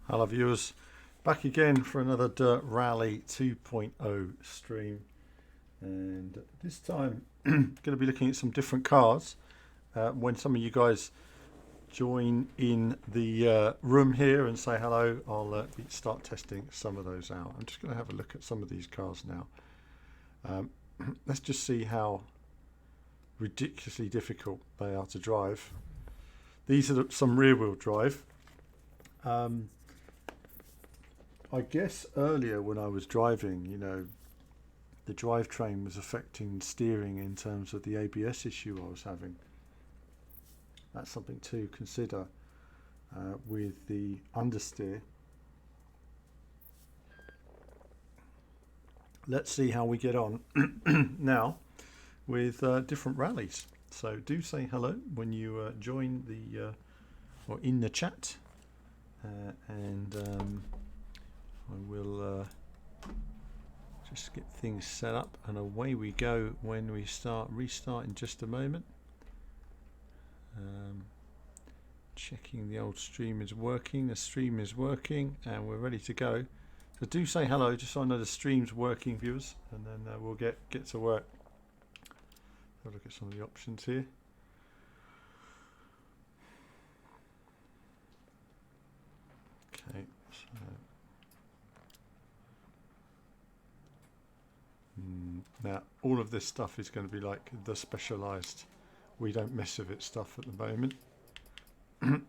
Hello viewers, back again for another Dirt Rally 2.0 stream, and this time going to be looking at some different cars. When some of you guys join in the room here and say hello, I'll start testing some of those out. I'm just going to have a look at some of these cars now. Let's just see how ridiculously difficult they are to drive. These are some rear wheel drive. I guess earlier when I was driving, you know, the drivetrain was affecting steering in terms of the ABS issue I was having. That's something to consider with the understeer. Let's see how we get on now with different rallies. So do say hello when you join the or in the chat, and I will just get things set up, and away we go when we restart in just a moment. Checking the old stream is working. The stream is working and we're ready to go. So do say hello just so I know the stream's working, viewers, and then we'll get to work. Have a look at some of the options here. Okay, so now all of this stuff is going to be like the specialized, we don't mess with it stuff at the moment.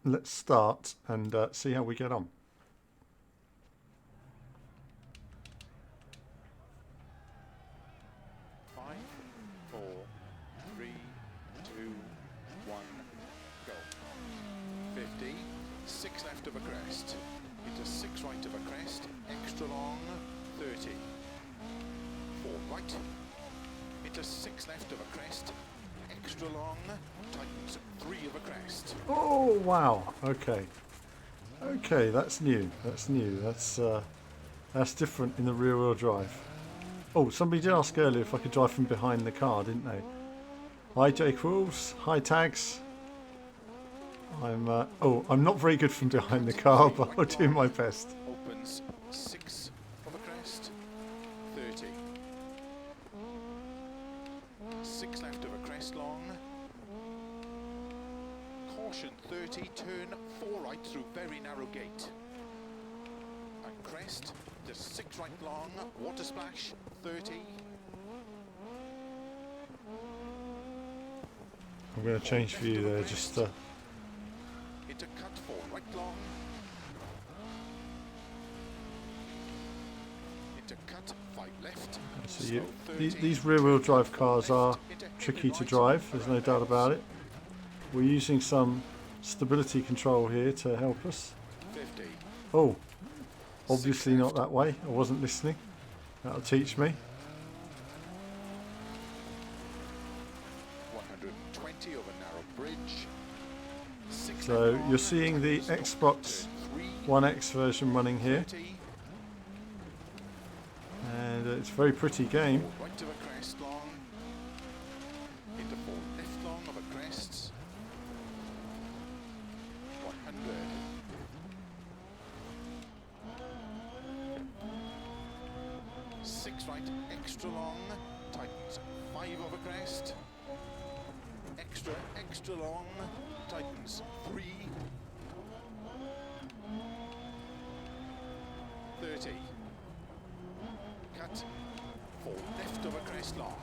Let's start and see how we get on. Five, four, three, two, one, go. 50, 6 left of a crest, into 6 right of a crest, extra long, 30. 4 right, into 6 left of a crest, extra long, tightens 3 of a crest. Oh wow, okay, that's new, that's different in the rear wheel drive. Oh, somebody did ask earlier if I could drive from behind the car, didn't they? Hi Jake Rules, hi Tags. I'm not very good from behind the car, but I'll do my best. Opens 6 of a crest, 30. 6 left of a crest long. Caution 30, turn 4 right through very narrow gate. And crest to 6 right long, water splash 30. I'm going to change view there just Into cut 4 right long. Into cut 5 left. so these rear wheel drive cars are tricky to drive, there's no doubt about it. We're using some stability control here to help us. 50. Oh, obviously not that way, I wasn't listening. That'll teach me. 120 over narrow bridge. So you're seeing the Xbox One X version running here, and it's a very pretty game. Right of a crest long. Into 4 left long of a crest. 100. 6 right extra long. Tightens 5 of a crest. Extra long. Tightens 3. 30. Cut 4 left of a crest long.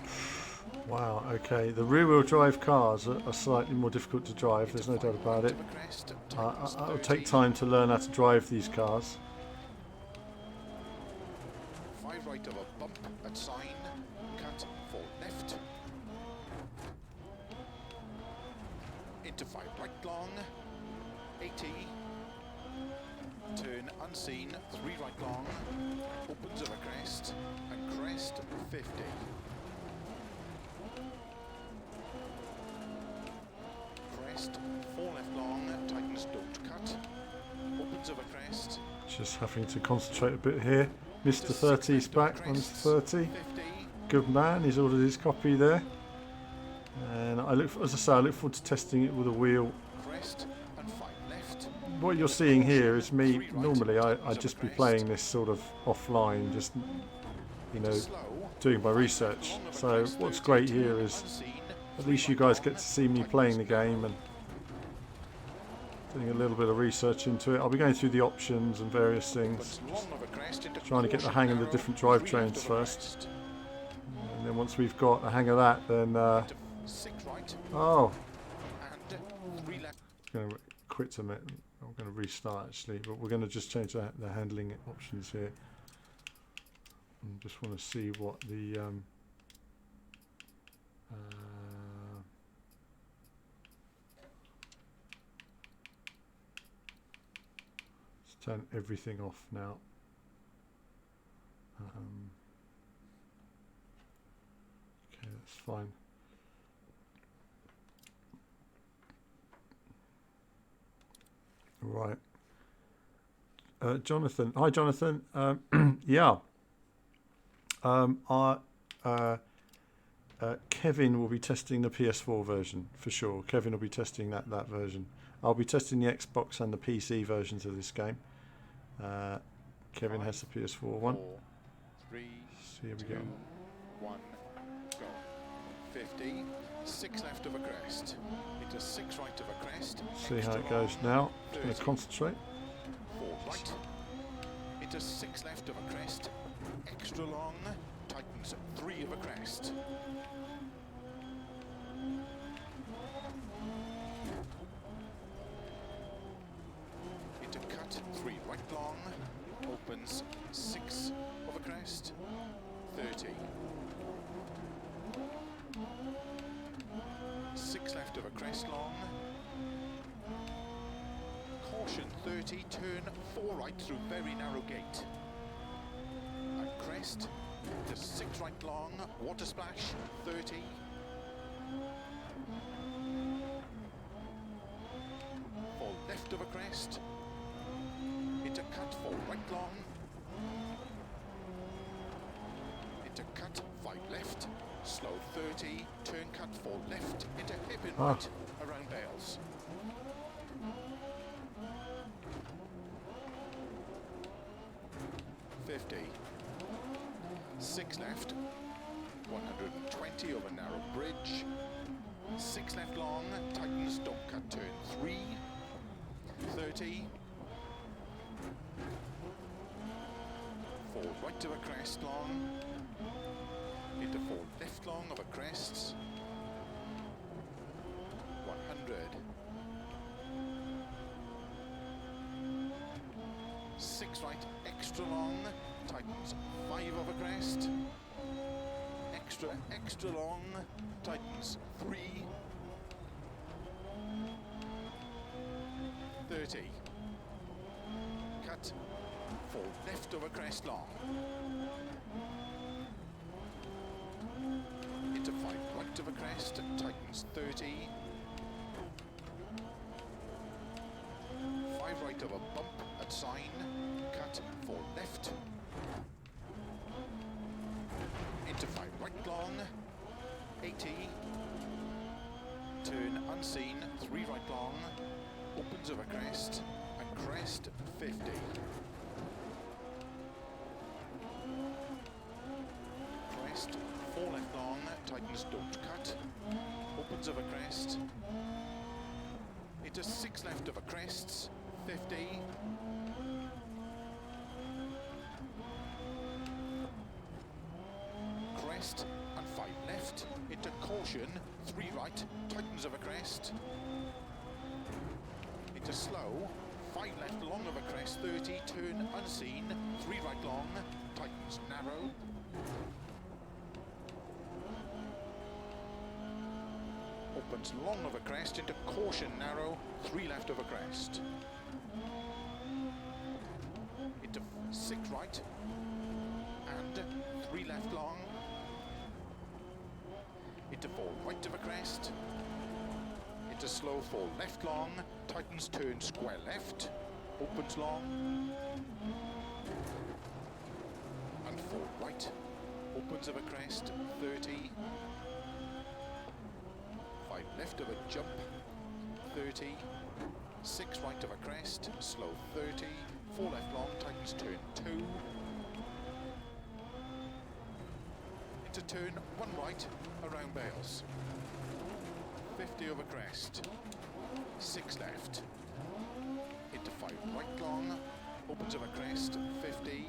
Wow, okay, the rear wheel drive cars are slightly more difficult to drive, there's no doubt about it. It'll take time to learn how to drive these cars. 5 right of a bump at sign. Cut 4 left. Into 5 right long. 80. Turn unseen. 3 right long. Opens of a crest. And crest 50. Crest 4 left long. Tightens don't cut. Opens of a crest. Just having to concentrate a bit here. Mr. 30's back on Mr. 30. 50. Good man, he's ordered his copy there. And as I say, I look forward to testing it with a wheel. Crest and 5 left. what you're seeing here is me. Normally, I'd just be playing this sort of offline, just doing my research. So what's great here is at least you guys get to see me playing the game and doing a little bit of research into it. I'll be going through the options and various things, just trying to get the hang of the different drivetrains first. And then once we've got a hang of that, then oh, I'm going to quit a minute. I'm going to restart actually, but we're going to just change the handling options here. I just want to see what the let's turn everything off now. Okay, that's fine. Right. Jonathan. Hi, Jonathan. Yeah. Kevin will be testing the PS4 version for sure. Kevin will be testing that version. I'll be testing the Xbox and the PC versions of this game. Kevin has the PS4 one. 3, So here we go. 1, go. 50, 6 left of a crest. Into 6 right of a crest. See how it goes now. Just going to concentrate. 4 right. Into 6 left of a crest. Extra long. Tightens 3 of a crest. Into cut 3 right long. Opens 6 of a crest. 30. 6 left of a crest long. Caution 30, turn 4 right through very narrow gate. And crest to 6 right long, water splash 30. 4 left of a crest. Into cut 4 right long. Into cut 5 left. Slow 30, turn cut 4 left, into hip in right, around bales. .50, 6 left, 120 over narrow bridge, 6 left long, tightens, don't cut, turn 3, 30, 4 right of a crest long, into 4 left long of a crest, 100, 6 right extra long, tightens 5 of a crest, extra long, tightens 3, 30, cut 4 left of a crest long, into 5 right of a crest, tightens 30, 5 right of a bump at sign, cut 4 left, into 5 right long, 80, turn unseen, 3 right long, opens of a crest, and crest 50. Crest, 4 left long, tightens don't cut, opens of a crest, into 6 left of a crest, 50, crest and 5 left, into caution, 3 right, tightens of a crest, into slow, 5 left long of a crest, 30, turn unseen, 3 right long, tightens narrow, opens long of a crest, into caution narrow, 3 left of a crest, into 6 right, and 3 left long, into 4 right of a crest, into slow 4 left long, tightens turn square left, opens long, and 4 right, opens of a crest, 30, 5 left of a jump, 30, 6 right of a crest, slow 30, 4 left long, tightens turn 2. Into turn 1 right, around bales. 50 over crest, 6 left. Into 5 right long, opens over crest, 50.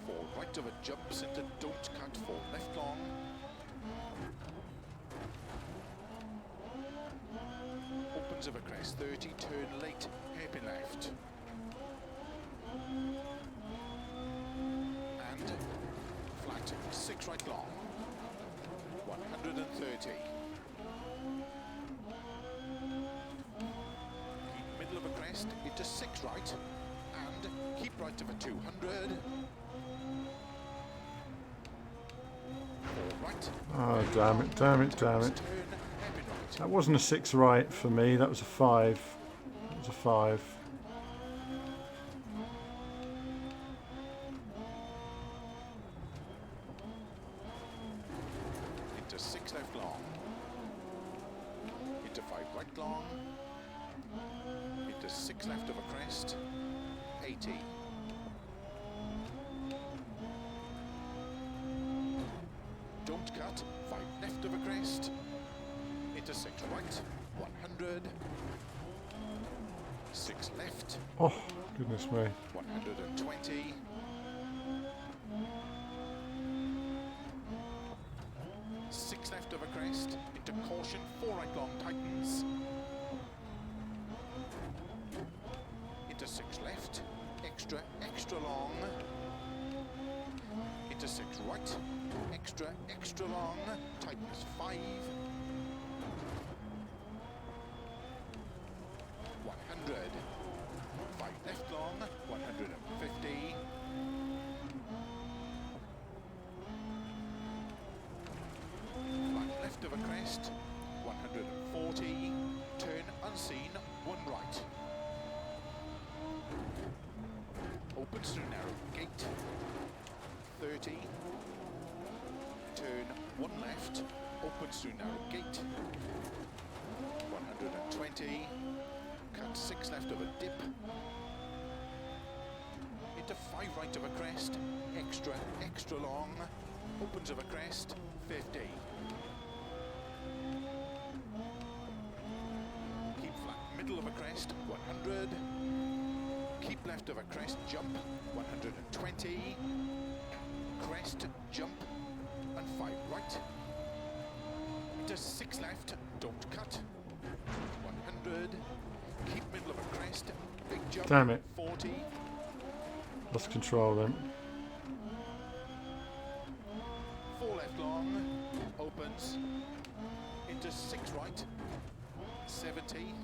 4 right over jumps into don't cut, 4 left long. Opens over crest, 30, turn late, hairpin left. And flat, 6 right long, 130. Keep middle of a crest, into 6 right, and keep right over 200. 4 right. Oh, damn it, damn it, damn it. That wasn't a 6 right for me, that was a 5. That was a 5. Into 6 left long. Into 5 right long. Into 6 left of a crest. 80. Don't cut. 5 left of a crest. Into 6 right. 100. 6 left. Oh, goodness me. 120. 6 left of a crest, into caution, 4 right long, tightens. Into 6 left, extra, extra long. Into 6 right, extra, extra long, tightens 5. 100. 5 left long, 150. Right left of a crest, 140. Turn unseen, 1 right. Opens through narrow gate, 30. Turn 1 left, opens through narrow gate, 120. Cut 6 left of a dip. Into 5 right of a crest, extra, extra long. Opens of a crest, 50. Keep flat, middle of a crest, 100. Keep left of a crest, jump, 120. Crest, jump, and 5 right. Into 6 left, don't cut, 100. Keep middle of a crest, big jump, Damn it. 40. Lost control then. 4 left long, opens, into 6 right, 70.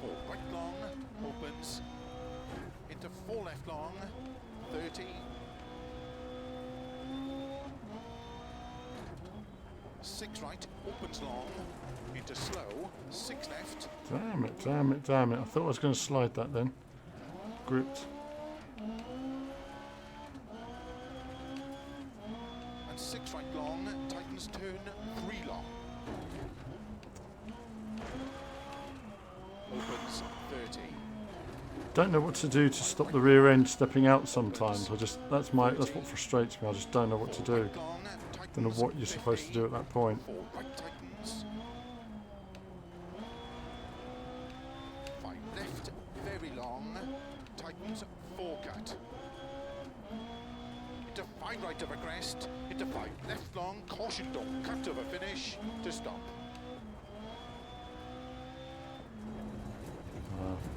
4 right long, opens, into 4 left long, 30. 6 right, opens long, into slow, 6 left. Damn it, damn it, damn it. I thought I was going to slide that then. Gripped. And 6 right long, tightens turn 3 long. Opens 30. Don't know what to do to stop the rear end stepping out sometimes. That's what frustrates me. I just don't know what to do. Right long, Don't know tightens what you're supposed to 50. do at that point. 4 right tightens. 5 left, very long, tightens 4 cut. Into 5 right of a crest, into 5 left long, caution don't cut of a finish to stop.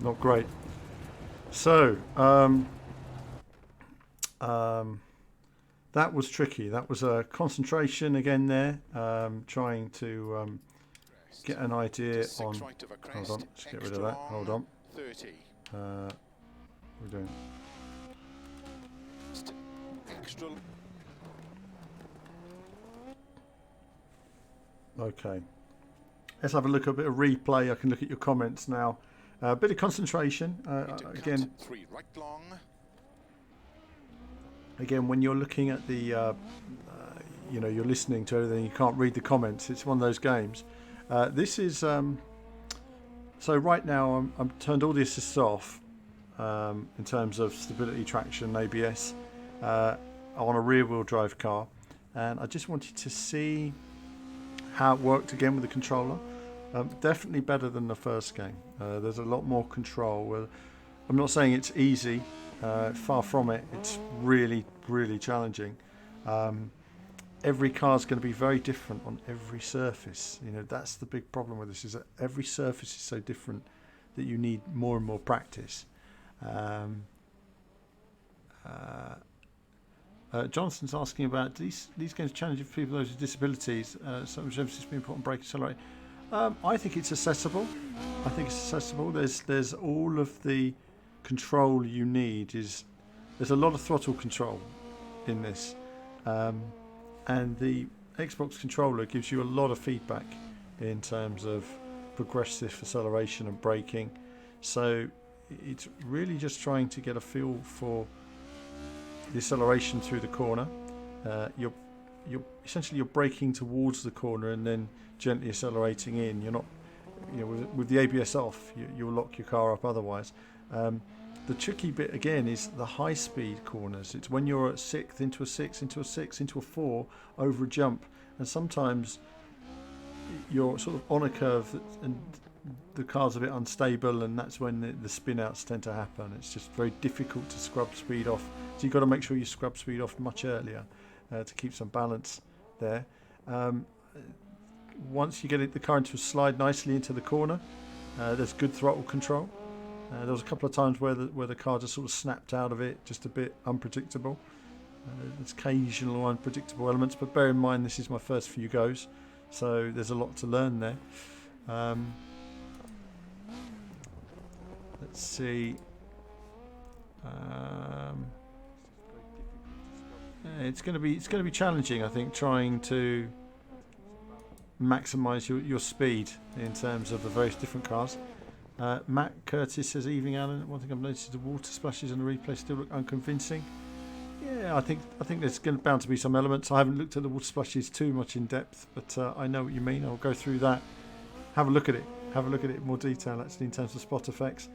Not great. So, that was tricky. That was a concentration again there, trying to get an idea on. Right of a crest, Hold on, let's get rid of extra that. long, Hold on. 30. What are we doing? Extra. Okay. Let's have a look at a bit of replay. I can look at your comments now. A bit of concentration. Into Again, cut, 3 right long. again, when you're looking at the you know, you're listening to everything, you can't read the comments. It's one of those games. This is so right now I'm turned all the assists off in terms of stability, traction, ABS on a rear-wheel drive car, and I just wanted to see how it worked again with the controller. Definitely better than the first game. There's a lot more control. I'm not saying it's easy, far from it. It's really, really challenging. Every car is going to be very different on every surface. You know, that's the big problem with this, is that every surface is so different that you need more and more practice. Johnson's asking about these games challenging for people with disabilities. So much emphasis being put on brake accelerate. I think it's accessible. There's all of the control you need. There's a lot of throttle control in this, and the Xbox controller gives you a lot of feedback in terms of progressive acceleration and braking. So it's really just trying to get a feel for the acceleration through the corner. You're essentially braking towards the corner and then gently accelerating in. You're not, you know, with the ABS off, you'll lock your car up otherwise. The tricky bit again is the high speed corners. It's when you're at sixth, into a six, into a six, into a four, over a jump, and sometimes you're sort of on a curve and the car's a bit unstable, and that's when the spin outs tend to happen. It's just very difficult to scrub speed off, so you've got to make sure you scrub speed off much earlier to keep some balance there. Once you get the car into a slide nicely into the corner, there's good throttle control. There was a couple of times where the car just sort of snapped out of it, just a bit unpredictable. There's occasional unpredictable elements, but bear in mind this is my first few goes, so there's a lot to learn there. Let's see. It's going to be challenging, I think, trying to maximise your speed in terms of the various different cars. Matt Curtis says, "Evening, Alan. One thing I've noticed is the water splashes on the replay still look unconvincing." Yeah, I think there's bound to be some elements. I haven't looked at the water splashes too much in depth, but I know what you mean. I'll go through that. Have a look at it in more detail, actually, in terms of spot effects.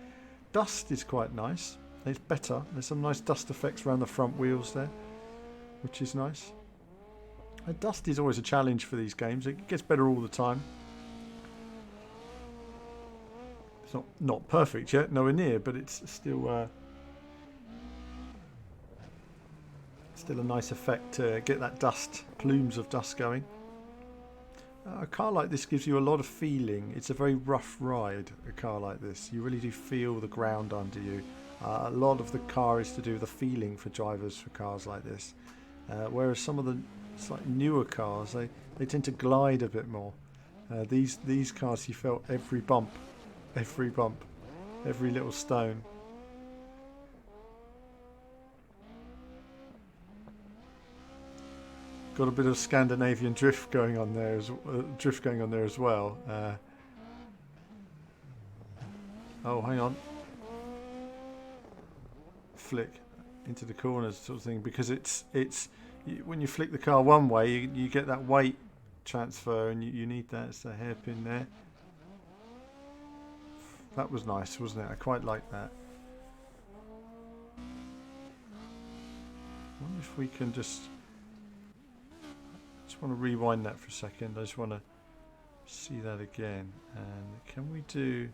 Dust is quite nice. It's better. There's some nice dust effects around the front wheels there, which is nice. Dust is always a challenge for these games. It gets better all the time. It's not perfect yet, nowhere near, but it's still a nice effect to get that plumes of dust going. A car like this gives you a lot of feeling. It's a very rough ride, a car like this. You really do feel the ground under you. A lot of the car is to do with the feeling for drivers for cars like this. Whereas some of the slightly newer cars, they tend to glide a bit more. These cars, you felt every bump, every little stone. Got a bit of Scandinavian drift going on there as well. Oh, hang on. Flick into the corners, sort of thing, because when you flick the car one way, you get that weight transfer, and you need that. It's a hairpin there. That was nice, wasn't it? I quite like that. I wonder if we can just want to rewind that for a second. I just want to see that again. And can we do...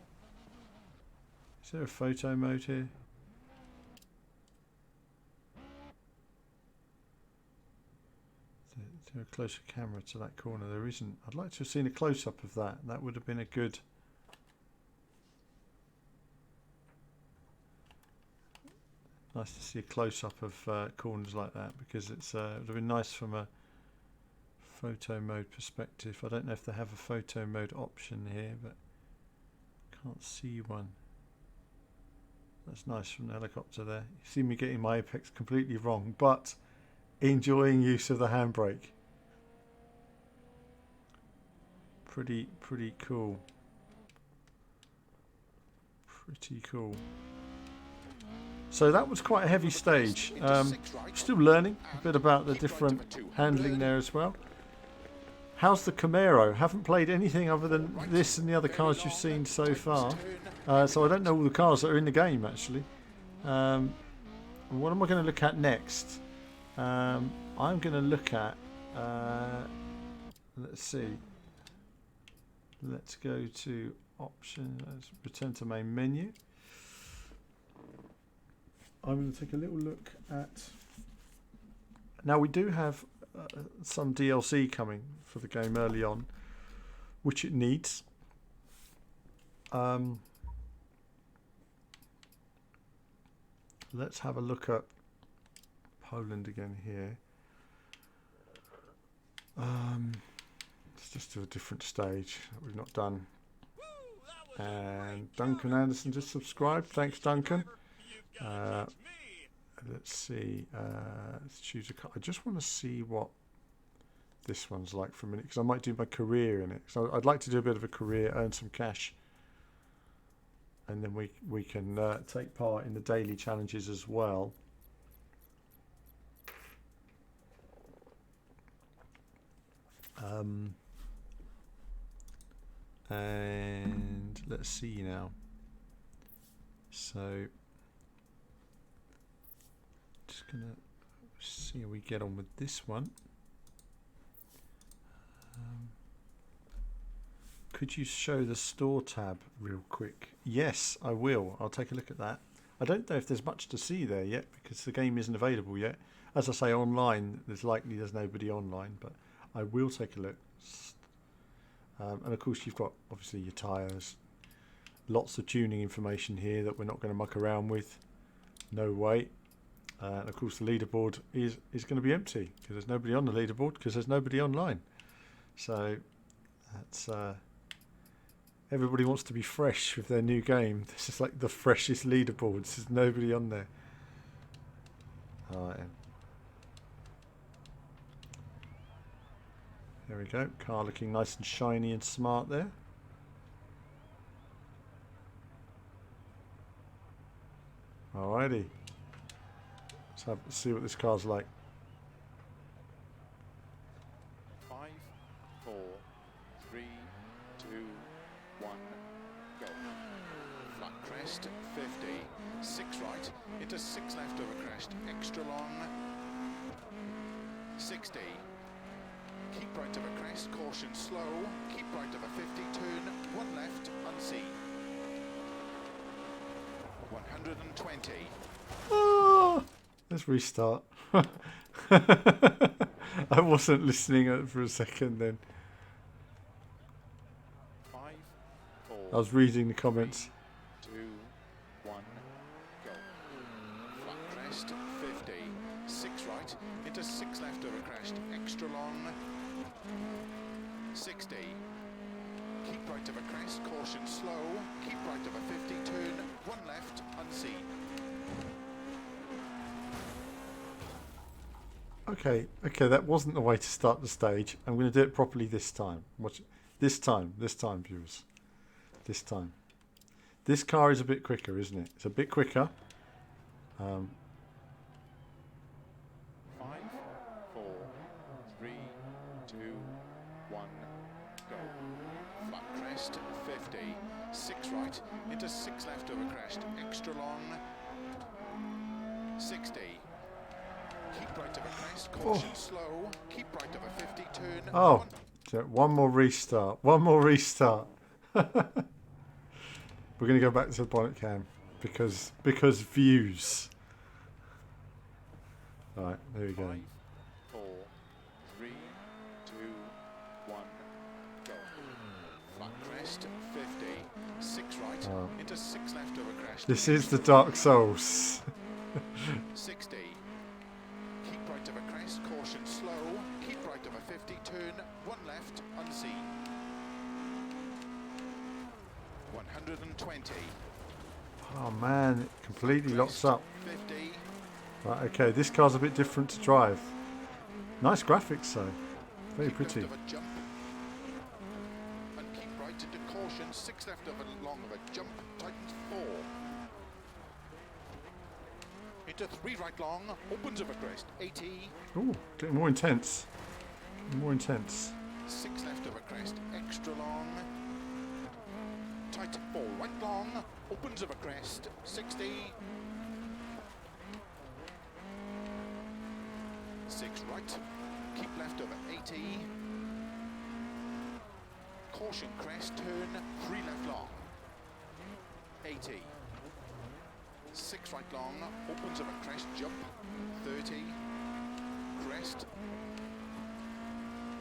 Is there a photo mode here? Is there a closer camera to that corner? There isn't. I'd like to have seen a close-up of that. That would have been a good... Nice to see a close-up of corners like that, because it would have been nice from a photo mode perspective. I don't know if they have a photo mode option here, but can't see one. That's nice from the helicopter there. You see me getting my apex completely wrong, but enjoying use of the handbrake. Pretty cool. Pretty cool. So that was quite a heavy stage. Still learning a bit about the different handling there as well. How's the Camaro? Haven't played anything other than this and the other cars you've seen so far. So I don't know all the cars that are in the game actually. What am I going to look at next? I'm going to look at... let's see. Let's go to options. Let's return to main menu. I'm going to take a little look at... Now we do have some DLC coming for the game early on, which it needs. Let's have a look at Poland again here. Let's just do a different stage that we've not done. And Duncan Anderson just subscribed. Thanks, Duncan. Let's see. Let's choose a car. I just want to see what this one's like for a minute, because I might do my career in it. So I'd like to do a bit of a career, earn some cash, and then we can take part in the daily challenges as well. And let's see now. So just gonna see how we get on with this one. Could you show the store tab real quick? Yes, I will. I'll take a look at that. I don't know if there's much to see there yet because the game isn't available yet. As I say, online, there's nobody online, but I will take a look. And of course, you've got obviously your tyres. Lots of tuning information here that we're not going to muck around with. No way. And of course, the leaderboard is going to be empty because there's nobody on the leaderboard because there's nobody online. So that's everybody wants to be fresh with their new game. This is like the freshest leaderboard. There's nobody on there. All right. There we go. Car looking nice and shiny and smart there. Alrighty. Let's see what this car's like. 5, 4, 3, 2, 1, go. Flat crest, 50, 6 right, into 6 left over crest, extra long, 60. Keep right of a crest, caution slow, keep right of a 50, turn, 1 left, unseen. 120. Oh, let's restart. I wasn't listening for a second then. 5, 4. I was reading the comments. 2, 1, go. Flat crest, 50, 6 right, into 6 left over crest, extra long, 60. Keep right of a crest, caution slow, keep right of a 50, turn, 1 left, unseen. Okay, that wasn't the way to start the stage. I'm going to do it properly this time. Watch this time, viewers. This time. This car is a bit quicker, isn't it? It's a bit quicker. 5, 4, 3, 2, 1, go. Flat crest, 50, 6 right, into 6 left over crest, extra long, 60. Keep right of a crest, caution slow, keep right of a 50, turn. Oh, so one more restart. One more restart. We're going to go back to the bonnet cam because views. All right, there we go. 5, 4, 3, 2, 1, go. Flat crest, 50, 6 right, into 6 left over crest. This is the Dark Souls. 60. Keep right of a crest, caution slow, keep right of a 50, turn, 1 left, unseen. 120. Oh man, it completely locks up. 50. Right, okay, this car's a bit different to drive. Nice graphics though. Very Keep pretty. left of a jump. And keep right into caution, 6 left of a long of a jump, tightens 4. into 3 right long, opens over crest, 80. Ooh, getting more intense. More intense. 6 left over crest, extra long. Tight 4 right long, opens over crest, 60. 6 right, keep left over 80. Caution crest, turn 3 left long, 80. 6 right long, opens over crest, jump, 30. Crest.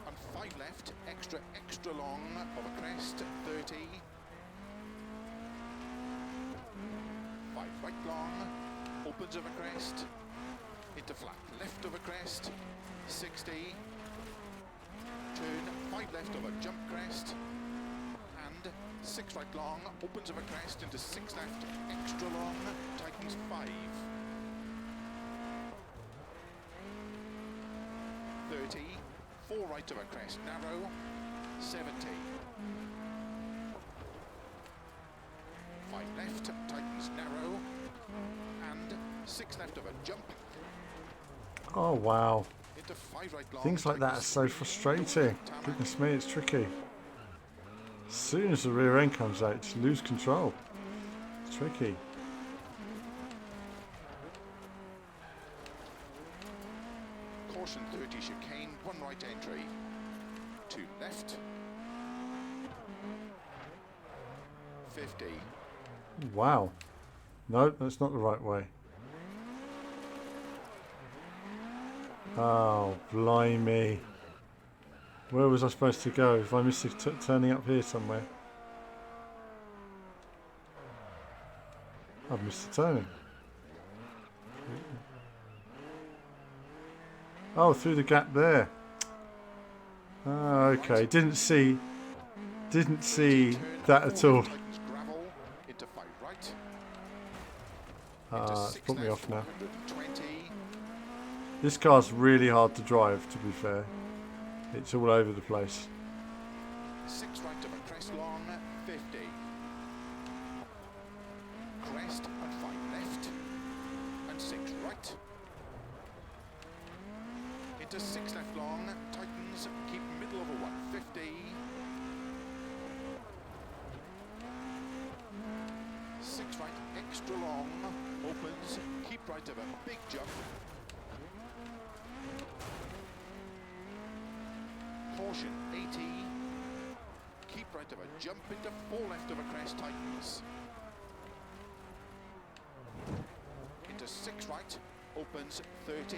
And 5 left, extra long, over crest, 30. 5 right long, opens over crest, into flat, left over crest, 60. Turn, 5 left over jump crest, and 6 right long, opens over crest, into 6 left, extra long, tightens 5. 30, 4 right over crest, narrow, 70. 5 left, tightens narrow, and 6 left over jump, Oh wow. into 5 right long. Things like that are so frustrating. Goodness me, it's tricky. As soon as the rear end comes out, just lose control. It's tricky. Caution 30 chicane, 1 right entry, 2 left, 50. Wow. No, that's not the right way. Oh, blimey. Where was I supposed to go? If I missed it turning up here somewhere. I've missed the turning. Oh, through the gap there. Oh, okay. Didn't see that at all. Tightens gravel, into 5 right, It's put me off now. 120. This car's really hard to drive, to be fair. It's all over the place. 6 right over crest long, 50. Crest and 5 left, and 6 right. Into 6 left long, tightens, keep middle over 150. 6 right, extra long, opens, keep right over big jump. Caution 80, keep right over jump, into 4 left over crest, tightens. Into 6 right, opens, 30,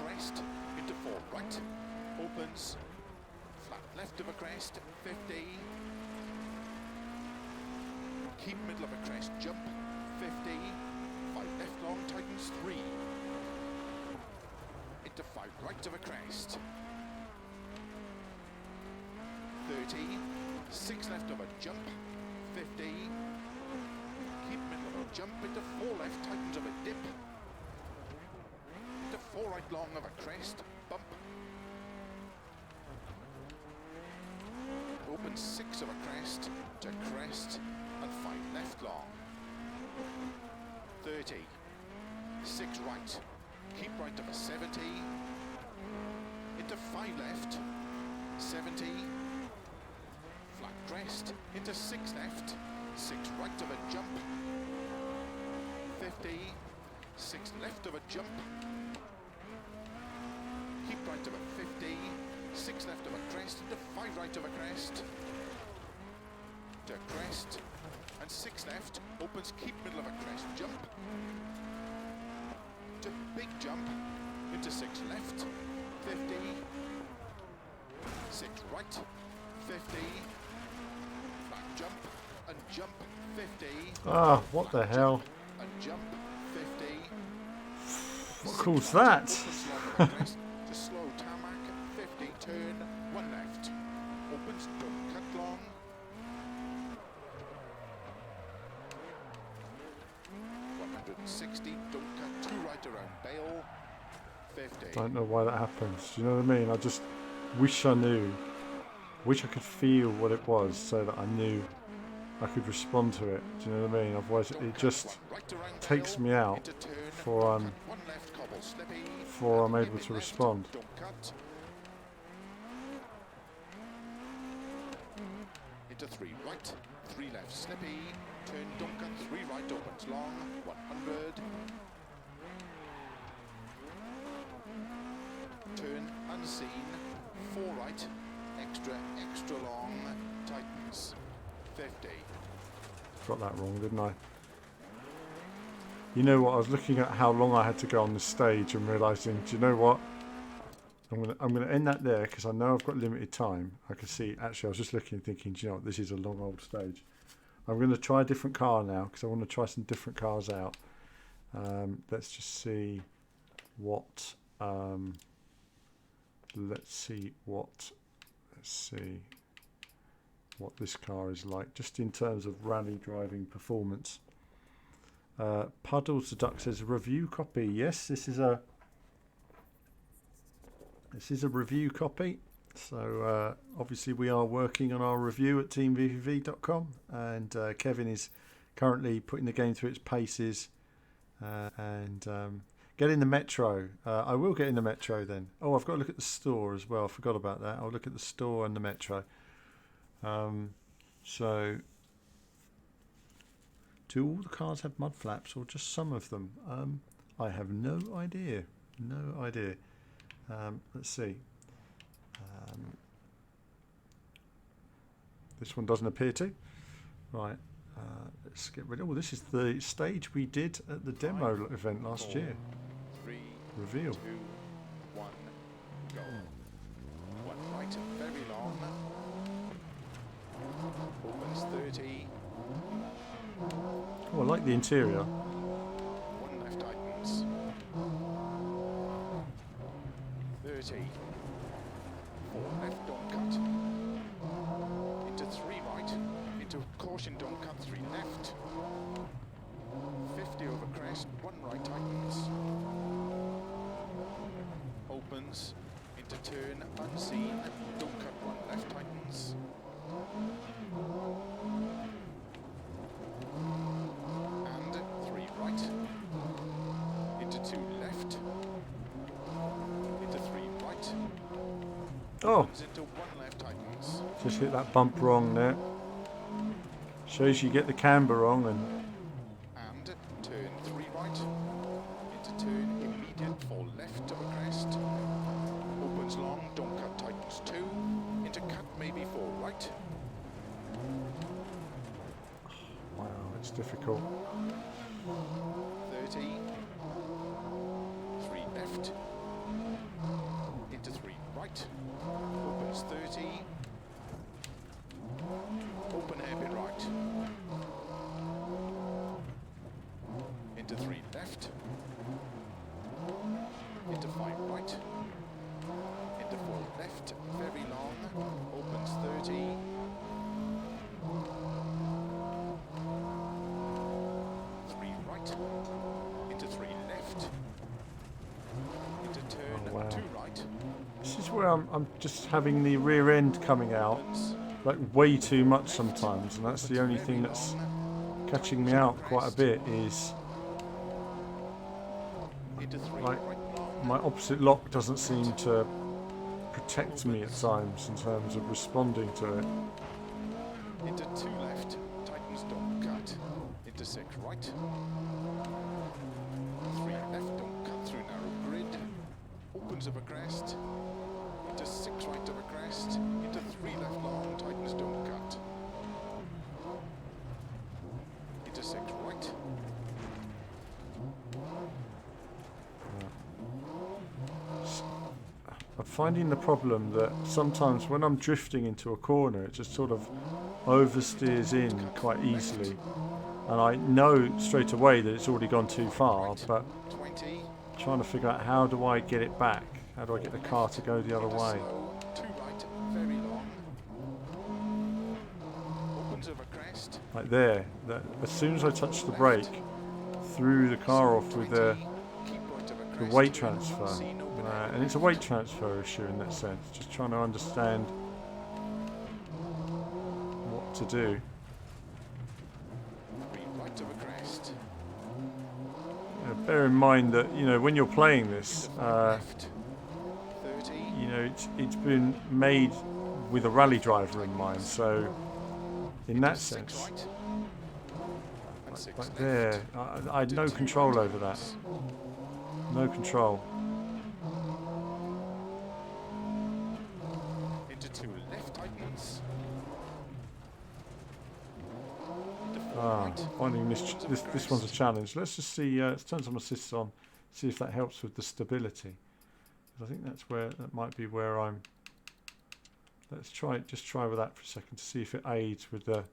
crest, into 4 right, opens, flat left over crest, 50. Keep middle of a crest, jump, 50, 5 left long, tightens 3. Into 5 right of a crest. 30, 6 left of a jump, 50. Keep middle of a jump, into 4 left, tightens of a dip. Into 4 right long of a crest, bump. Open 6 of a crest, to crest, and 5 left long. 30, 6 right, keep right of a 70, into 5 left, 70, flat crest, into 6 left, 6 right of a jump, 50, 6 left of a jump, keep right of a 50, 6 left of a crest, into 5 right of a crest, to crest, and 6 left, opens, keep middle of a crest, jump, to big jump, into 6 left, 50, 6 right, 50, flat jump, and jump, 50. Ah, what the hell? And jump, 50. What calls that? To slow tarmac, 50, turn, 1 left. Opens, don't cut long. 160, don't cut 2 right around bail, 50. Don't know why that happens. Do you know what I mean? I just wish I knew. Wish I could feel what it was so that I knew I could respond to it. Do you know what I mean? Otherwise it just takes me out before I'm one left, cobble, slippy, able hairpin to left, respond. don't cut. Into 3 right, 3 left, slippy, turn, don't cut, 3 right, opens long, 100. Turn, unseen, 4 right, extra long, tightens, 50. Got that wrong, didn't I? You know what? I was looking at how long I had to go on the stage and realising, do you know what? I'm gonna end that there because I know I've got limited time. I can see. Actually, I was just looking and thinking, do you know what? This is a long old stage. I'm going to try a different car now because I want to try some different cars out. Let's just see what. Let's see what this car is like, just in terms of rally driving performance. Puddles the Duck says review copy. Yes, this is a review copy. So obviously we are working on our review at teamvvv.com, and Kevin is currently putting the game through its paces and get in the Metro. I will get in the Metro then. Oh, I've got to look at the store as well. I forgot about that. I'll look at the store and the Metro. So do all the cars have mud flaps or just some of them? I have no idea. No idea. Let's see. This one doesn't appear to. Right. Let's get rid of. Oh, this is the stage we did at the demo event last year. 3, Reveal. 2, 1, go. 1 right, very long. Opens 30. Oh, I like the interior. 1 left tightens. 30. 4 left, don't cut. Into 3 right. Into caution, don't cut. 3 left. 50 over crest. 1 right tightens. Opens. Into turn, unseen. Don't cut. 1 left tightens. And 3 right. Into 2 left. Into 3 right. Oh, Opens into 1 left tightens. just hit that bump wrong there. Shows you get the camber wrong and And turn 3 right. Into turn immediate 4 left of a crest. Opens long, don't cut, tightens 2. Into cut maybe 4 right. wow, it's difficult. 30. 3 left. Into 3 right. Opens 30. Open hairpin right. Into 3 left. Into 5 right. Into 4 left. Very long. Opens 30. 3 right. Into 3 left. Into turn Oh, wow. 2 right. This is where I'm just having the rear end coming out Opens. like way too much sometimes, and that's the only thing that's catching me out quite a bit is Into 3 like right long. my opposite lock doesn't seem to protect me at times in terms of responding to it. Into 2 left, tightens, don't cut. Into 6 right. 3 left, don't cut through narrow grid. Opens of a crest. Into 6 right of a crest. Into 3 left long, tightens, don't cut. Into 6 right. I'm finding the problem that sometimes when I'm drifting into a corner, it just sort of oversteers in quite easily, and I know straight away that it's already gone too far, but 20. trying to figure out how do I get it back, how do I get the car to go the other Into way. slow, 2 right, very long. Opens of a crest. Like there, that as soon as I touch the brake, threw the car off with the Keep right of a the crest. weight turn, transfer, unseen, open and it's a weight transfer issue in that sense. Just trying to understand what to do. 3 right of a crest. A bear in mind that, you know, when you're playing this, left. 30. you know, it's been made with a rally driver in mind. So in that Six sense, right. And six like left. there, I had no Into two control right over that. tightens. No control. Into two left tightens. Into four Ah, right. finding this one's a challenge. Let's just see. Let's turn some assists on. See if that helps with the stability. 'Cause I think that might be where I'm. Let's just try with that for a second to see if it aids with the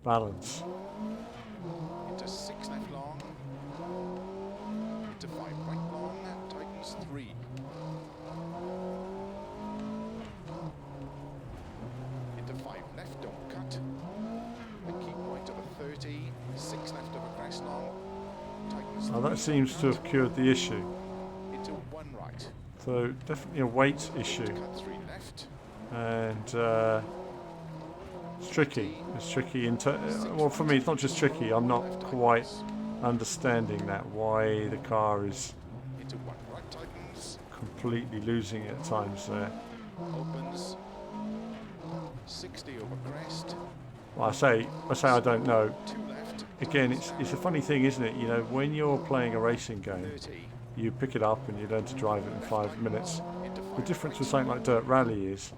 balance. Into six left long. Into five right long. Tightens three. Into five left, don't cut. And keep right of a 30. Six left of a crest long. Tightens Now that three, seems don't to cut. have cured the issue. Into one right. So definitely a weight issue, Cut three left. and it's tricky. It's tricky. Well, for me, it's not just tricky. I'm not Left quite tightens. understanding that why the car is Into one right tightens. completely losing it at times there. Opens. 60 over crest. Well, I say I don't know. Two left. Again, it's a funny thing, isn't it? You know, when you're playing a racing game, 30. you pick it up and you learn to drive it in 5 minutes. Into The five difference right. with something like Dirt Rally is,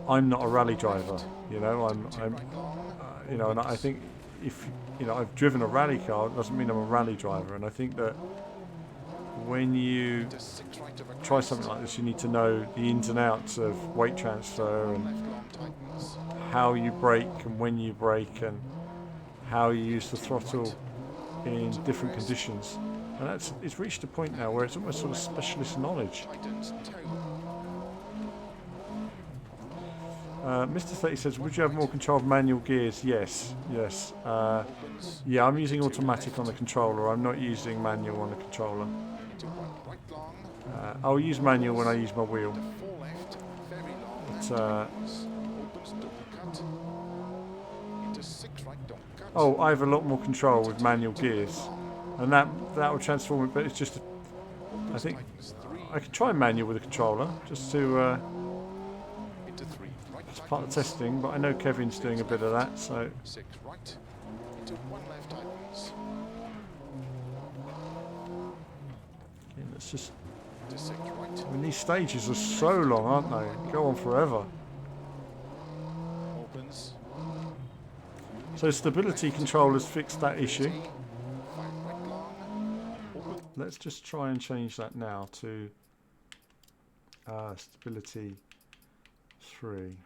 I'm not a rally driver. You know, I'm Two right long. you know, and I think if you know I've driven a rally car, it doesn't mean I'm a rally driver. And I think that when you Into six right of a try crest. something like this, you need to know the ins and outs of weight transfer and Left long tightens. how you brake and when you brake and how you use the throttle in different conditions. And it's reached a point now where it's almost sort of specialist knowledge. Tightens two. Mr. 30 says, would you have more control of manual gears? Yes, yes. Opens. Yeah, I'm using automatic on the controller. I'm not using manual on the controller. Into one right long. I'll use manual when I use my wheel. Into four left. Very long. But, Tightens. Opens. Don't cut. Into six right. Don't cut. oh, I have a lot more control with manual gears. And that will transform it, but it's just, I think, Tightens three. I can try manual with a controller, just to, Into three right. as part of Tightens. testing, but I know Kevin's doing a bit of that, so. Six right. Into one left. Tightens. Yeah, let's just, Into six right. I mean, these stages are so long, aren't they? Go on forever. Opens. So stability control has fixed that issue. 30. Five right long. Open. Let's just try and change that now to stability 3.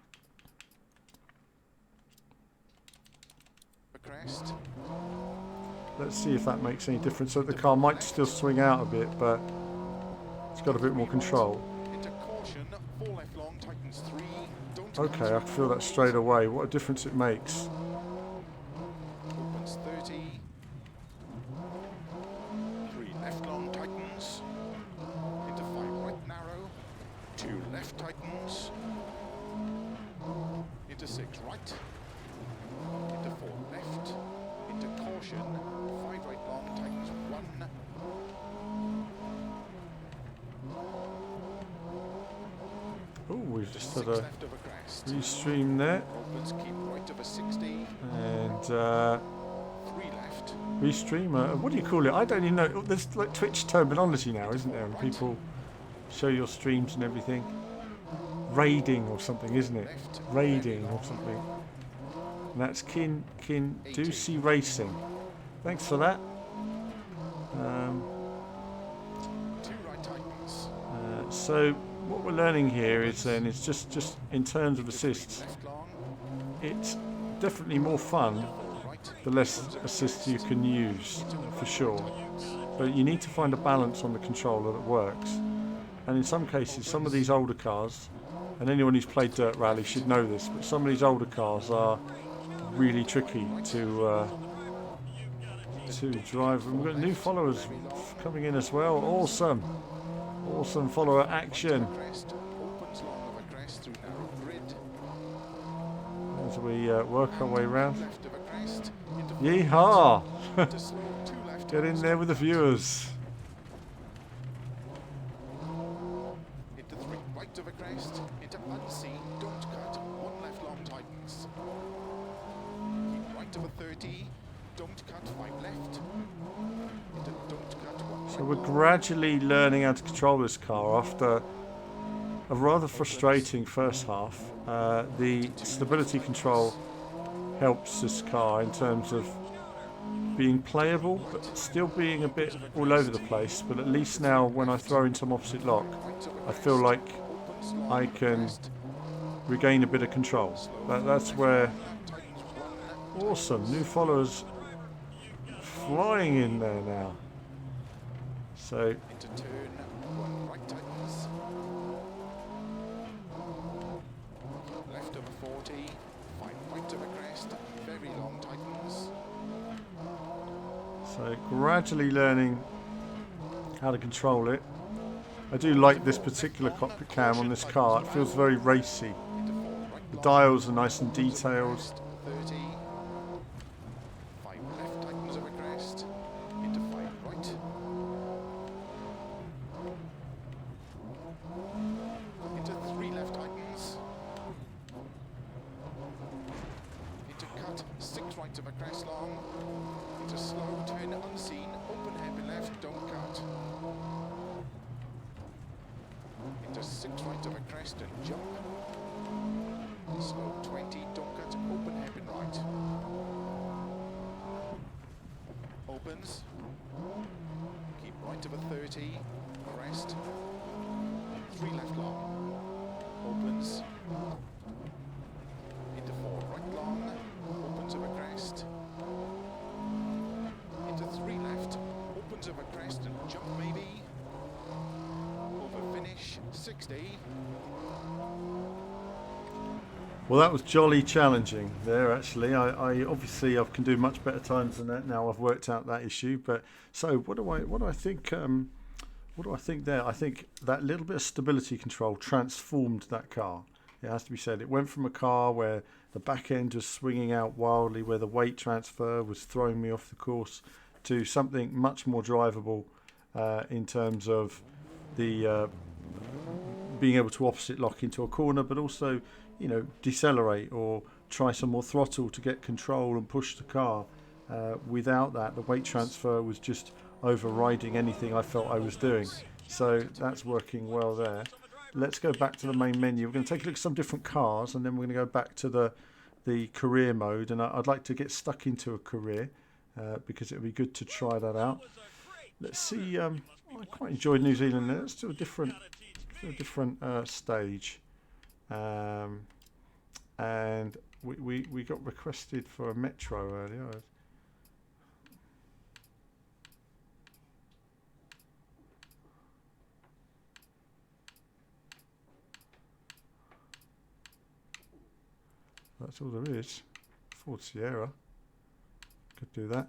A crest. Let's see if that makes any difference. So the car might still swing out a bit, but it's got a bit more control. Into caution. Four left long. Tightens three. Don't Okay, cut. I can feel that straight away. What a difference it makes. Opens 30. Three left long. Tightens. Into five right narrow. Two left. Tightens. Into six right. Into four left. Into caution. Five right long. Tightens one. Oh, we've just Six had a left of a crest. restream there, Opens keep right of a 60. and Three left. restream. What do you call it? I don't even know. There's like Twitch terminology now, isn't there? And people show your streams and everything. Raiding or something, isn't it? Left. Raiding or something. And that's Kin Doocy Racing. Thanks for that. Two right tightens. So what we're learning here is then it's just in terms of assists, Left long. it's definitely more fun Right. the less assists you can use, for sure. But you need to find a balance on the controller that works. And in some cases, some of these older cars, and anyone who's played Dirt Rally should know this, but some of these older cars are really tricky to drive. And we've got new followers coming in as well. Awesome. Awesome follower action. Crest. Opens long of a crest through narrow grid. As we work our way around. Left of a crest. Into Yeehaw! to slow. Two left. Get in there with the viewers. Into 3, right of a crest, into unseen, don't cut, 1 left long tightens. Keep right of a 30, don't cut, 5 left. Into don't cut, 1 So right we're long. gradually learning how to control this car after a rather frustrating first half. The stability control helps this car in terms of being playable, but still being a bit all over the place. But at least now, when I throw in some opposite lock, I feel like I can regain a bit of control. That's where... Awesome, new followers flying in there now. So Into turn, 1 right tightens. Left of a 40, 5 right of a crest, very long tightens. So gradually learning how to control it. I do like this particular cockpit cam on this car. It feels very racy. The dials are nice and detailed. 30, 5 left tightens of a crest, into 5 right. Into 3 left tightens. Into cut, 6 right of a crest long. Into slow turn unseen, open hairpin left, don't cut. Into 6 right of a crest and jump. Slow 20, don't cut, open hairpin right. Opens. Keep right of a 30, crest. 3 left long. Opens. Into 4 right long. Opens of a crest. Into 3 left. Opens of a crest and jump maybe. Over finish. 60. Well, that was jolly challenging there. Actually, I obviously I can do much better times than that now. I've worked out that issue. But so what do I think? What do I think there? I think that little bit of stability control transformed that car. It has to be said. It went from a car where the back end was swinging out wildly, where the weight transfer was throwing me off the course, to something much more drivable in terms of the being able to opposite lock into a corner, but also, you know, decelerate or try some more throttle to get control and push the car. Without that, the weight transfer was just overriding anything I felt I was doing. So that's working well there. Let's go back to the main menu. We're going to take a look at some different cars, and then we're going to go back to the career mode. And I'd like to get stuck into a career because it would be good to try that out. Let's see. I quite enjoyed New Zealand there. Let's do a different stage. And we got requested for a metro earlier. That's all there is. Ford Sierra. Could do that.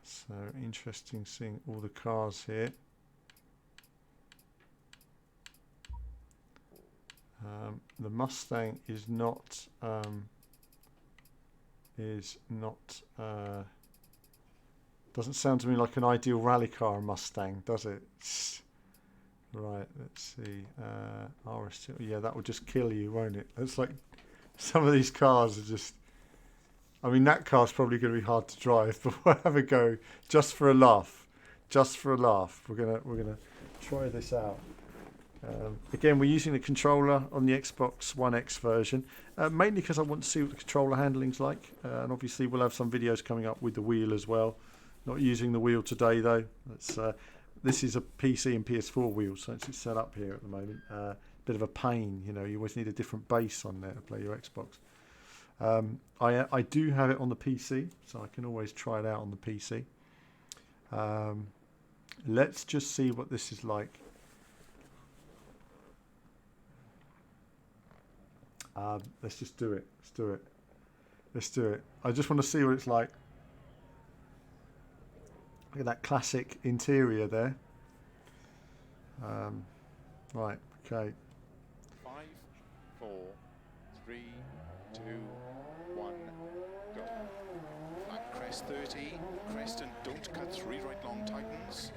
So interesting seeing all the cars here. The Mustang is not doesn't sound to me like an ideal rally car, a Mustang, does it? Right, let's see. RS2, yeah, that would just kill you, won't it? It's like some of these cars are just. I mean, that car's probably going to be hard to drive, but we'll have a go just for a laugh. Just for a laugh, we're gonna try this out. Again, we're using the controller on the Xbox One X version, mainly because I want to see what the controller handling's like, and obviously we'll have some videos coming up with the wheel as well. Not using the wheel today though. This is a PC and PS4 wheel, so it's set up here at the moment. Bit of a pain, you know. You always need a different base on there to play your Xbox. I do have it on the PC, so I can always try it out on the PC. Let's just see what this is like. Let's just do it. Let's do it. I just want to see what it's like. Look at that classic interior there. Right, okay. 5, 4, 3, 2, 1, go. Flat crest 30, crest and don't cut 3 right long tightens.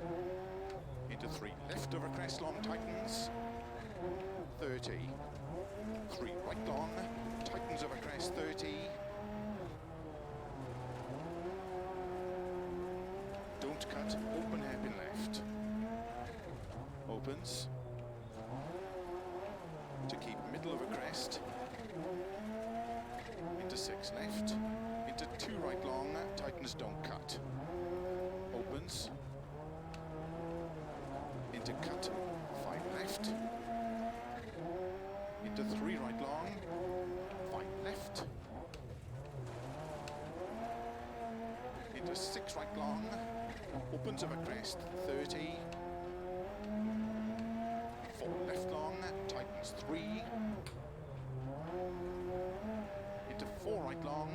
Into 3 left over crest long tightens. 30. 3 right long, tightens over crest 30. Don't cut, open hairpin left. Opens. To keep middle of a crest. Into 6 left. Into 2 right long, tightens don't cut. Opens. Into cut, 5 left. Into 3 right long, 5 left. Into 6 right long, opens of a crest, 30. 4 left long, tightens 3. Into 4 right long,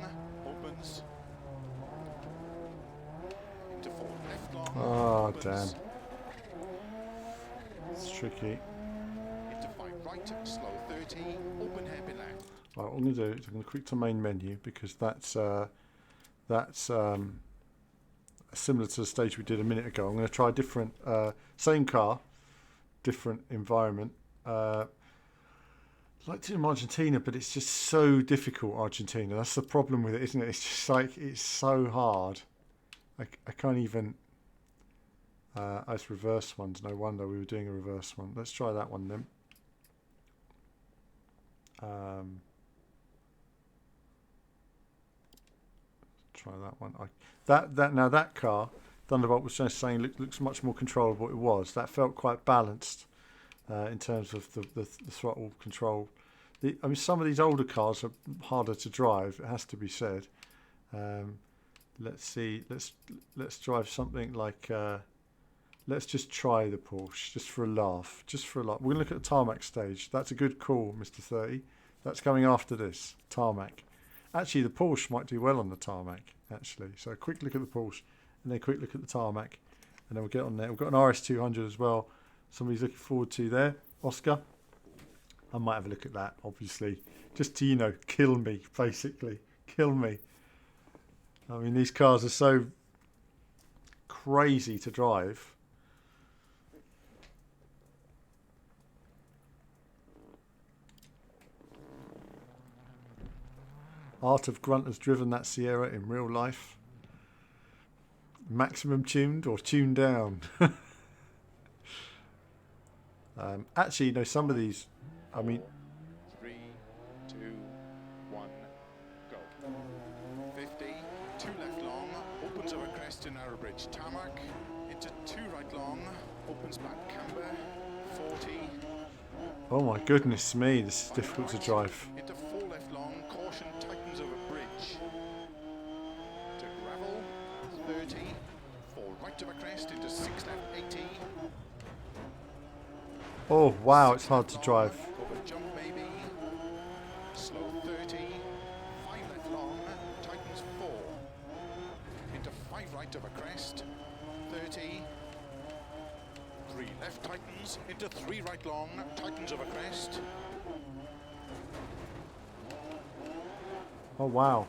opens. Into 4 left long, Oh, opens. damn. It's tricky. Into 5 right, slow 30, open hairpin left. Right, what I'm going to do is I'm going to click to main menu because that's similar to the stage we did a minute ago. I'm going to try a different, same car, different environment. I'd like to do Argentina, but it's just so difficult, Argentina. That's the problem with it, isn't it? It's just like, it's so hard. I can't even... it's reverse ones. No wonder we were doing a reverse one. Let's try that one then. Try that one. Now that car, Thunderbolt was just saying, looks much more controllable. It was. That felt quite balanced in terms of the throttle control. I mean, some of these older cars are harder to drive. It has to be said. Let's see. Let's drive something like. Let's just try the Porsche, just for a laugh. Just for a laugh. We're going to look at the tarmac stage. That's a good call, Mr. 30. That's coming after this, tarmac. Actually, the Porsche might do well on the tarmac, actually. So a quick look at the Porsche, and then a quick look at the tarmac. And then we'll get on there. We've got an RS200 as well. Somebody's looking forward to there. Oscar. I might have a look at that, obviously. Just to, you know, kill me, basically. Kill me. I mean, these cars are so crazy to drive. Art of Grunt has driven that Sierra in real life. Maximum tuned or tuned down? Actually, no, some of these, I mean... 3, 2, 1, go. 50, 2 left long, opens over crest in narrow bridge tarmac. Into 2 right long, opens back camber. 40. Oh my goodness me, this is difficult to drive. Into 4 left long, caution tightens over bridge. To gravel, 30. 4 right of a crest, into 6 left, 80. Oh wow, it's hard to drive. Over jump maybe. Slow 30. 5 left long, tightens 4. Into 5 right of a crest, 30. 3 left tightens, into 3 right long, tightens of a crest. Oh wow.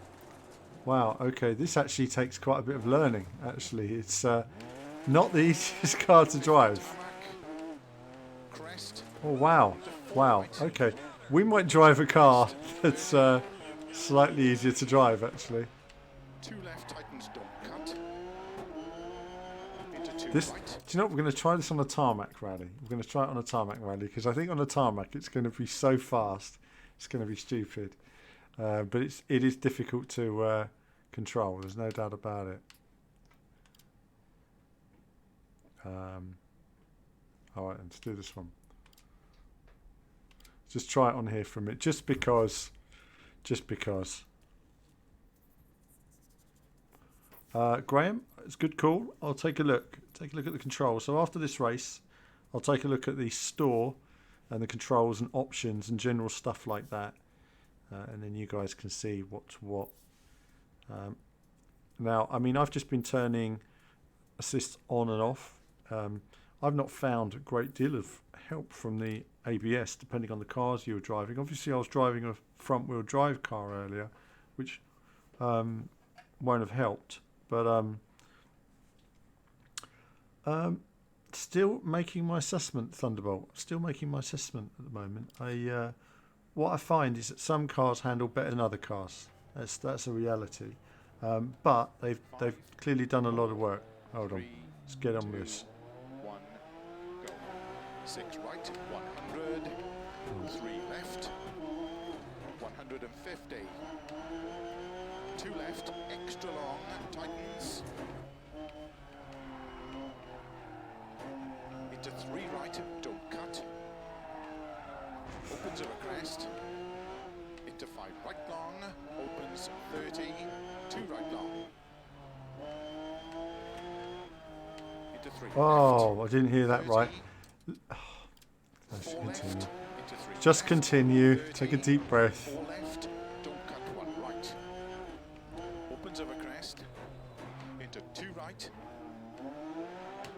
Wow, okay, this actually takes quite a bit of learning, actually. It's not the easiest car to drive. Crest. Oh wow, wow, okay. We might drive a car that's slightly easier to drive, actually. 2 left tightens don't cut. Into 2 This, right. do you know what, we're going to try this on a tarmac rally. We're going to try it on a tarmac rally, because I think on a tarmac it's going to be so fast, it's going to be stupid. But it is difficult to control, there's no doubt about it. Alright, let's do this one. Just try it on here for a minute, just because. Graham, it's a good call. I'll take a look. Take a look at the controls. So after this race, I'll take a look at the store and the controls and options and general stuff like that. And then you guys can see what's what. Now, I mean, I've just been turning assist on and off. I've not found a great deal of help from the ABS depending on the cars you were driving. Obviously I was driving a front wheel drive car earlier, which won't have helped, but still making my assessment, Thunderbolt. Still making my assessment at the moment. What I find is that some cars handle better than other cars. That's a reality. But they've clearly done a lot of work. Hold on, let's get on with this. 1, go. 6 right, 100. 3 left, 150. 2 left, extra long, tightens. Into 3 right, don't cut. Opens over crest. Into 5 right long, opens 30. 2 right long. Into 3 Oh, left. I didn't hear that 30. right. Let's continue. Just continue. Take a deep breath. 4 left, don't cut 1 right. Opens over crest. Into 2 right.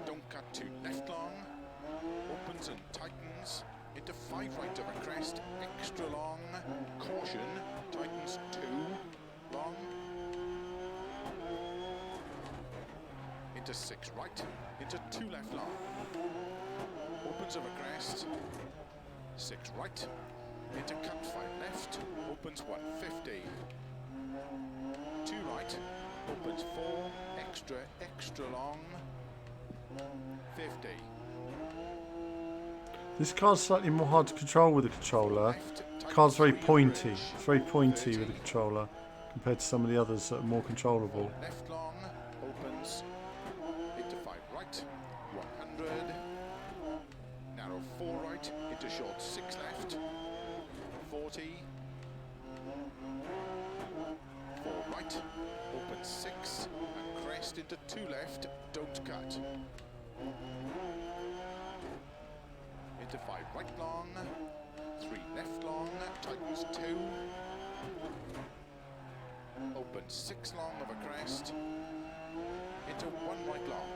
Don't cut 2 left long. Opens and tightens. Into 5 right over crest. Extra long. Caution. Tightens 2 long. Into 6 right. Into 2 left long. Opens over crest. 6 right. Into cut 5 left. Opens 150. 2 right. Opens 4. Extra long. 50. This car's slightly more hard to control with the controller. Left, The car's very 3 pointy. bridge. It's very pointy 30. with the controller compared to some of the others that are more controllable. Left long, opens, into 5 right, 100, narrow 4 right, into short 6 left, 40, 4 right, opens 6, and crest into 2 left, don't cut. Into 5 right long, 3 left long, tightens 2, open 6 long of a crest, into 1 right long,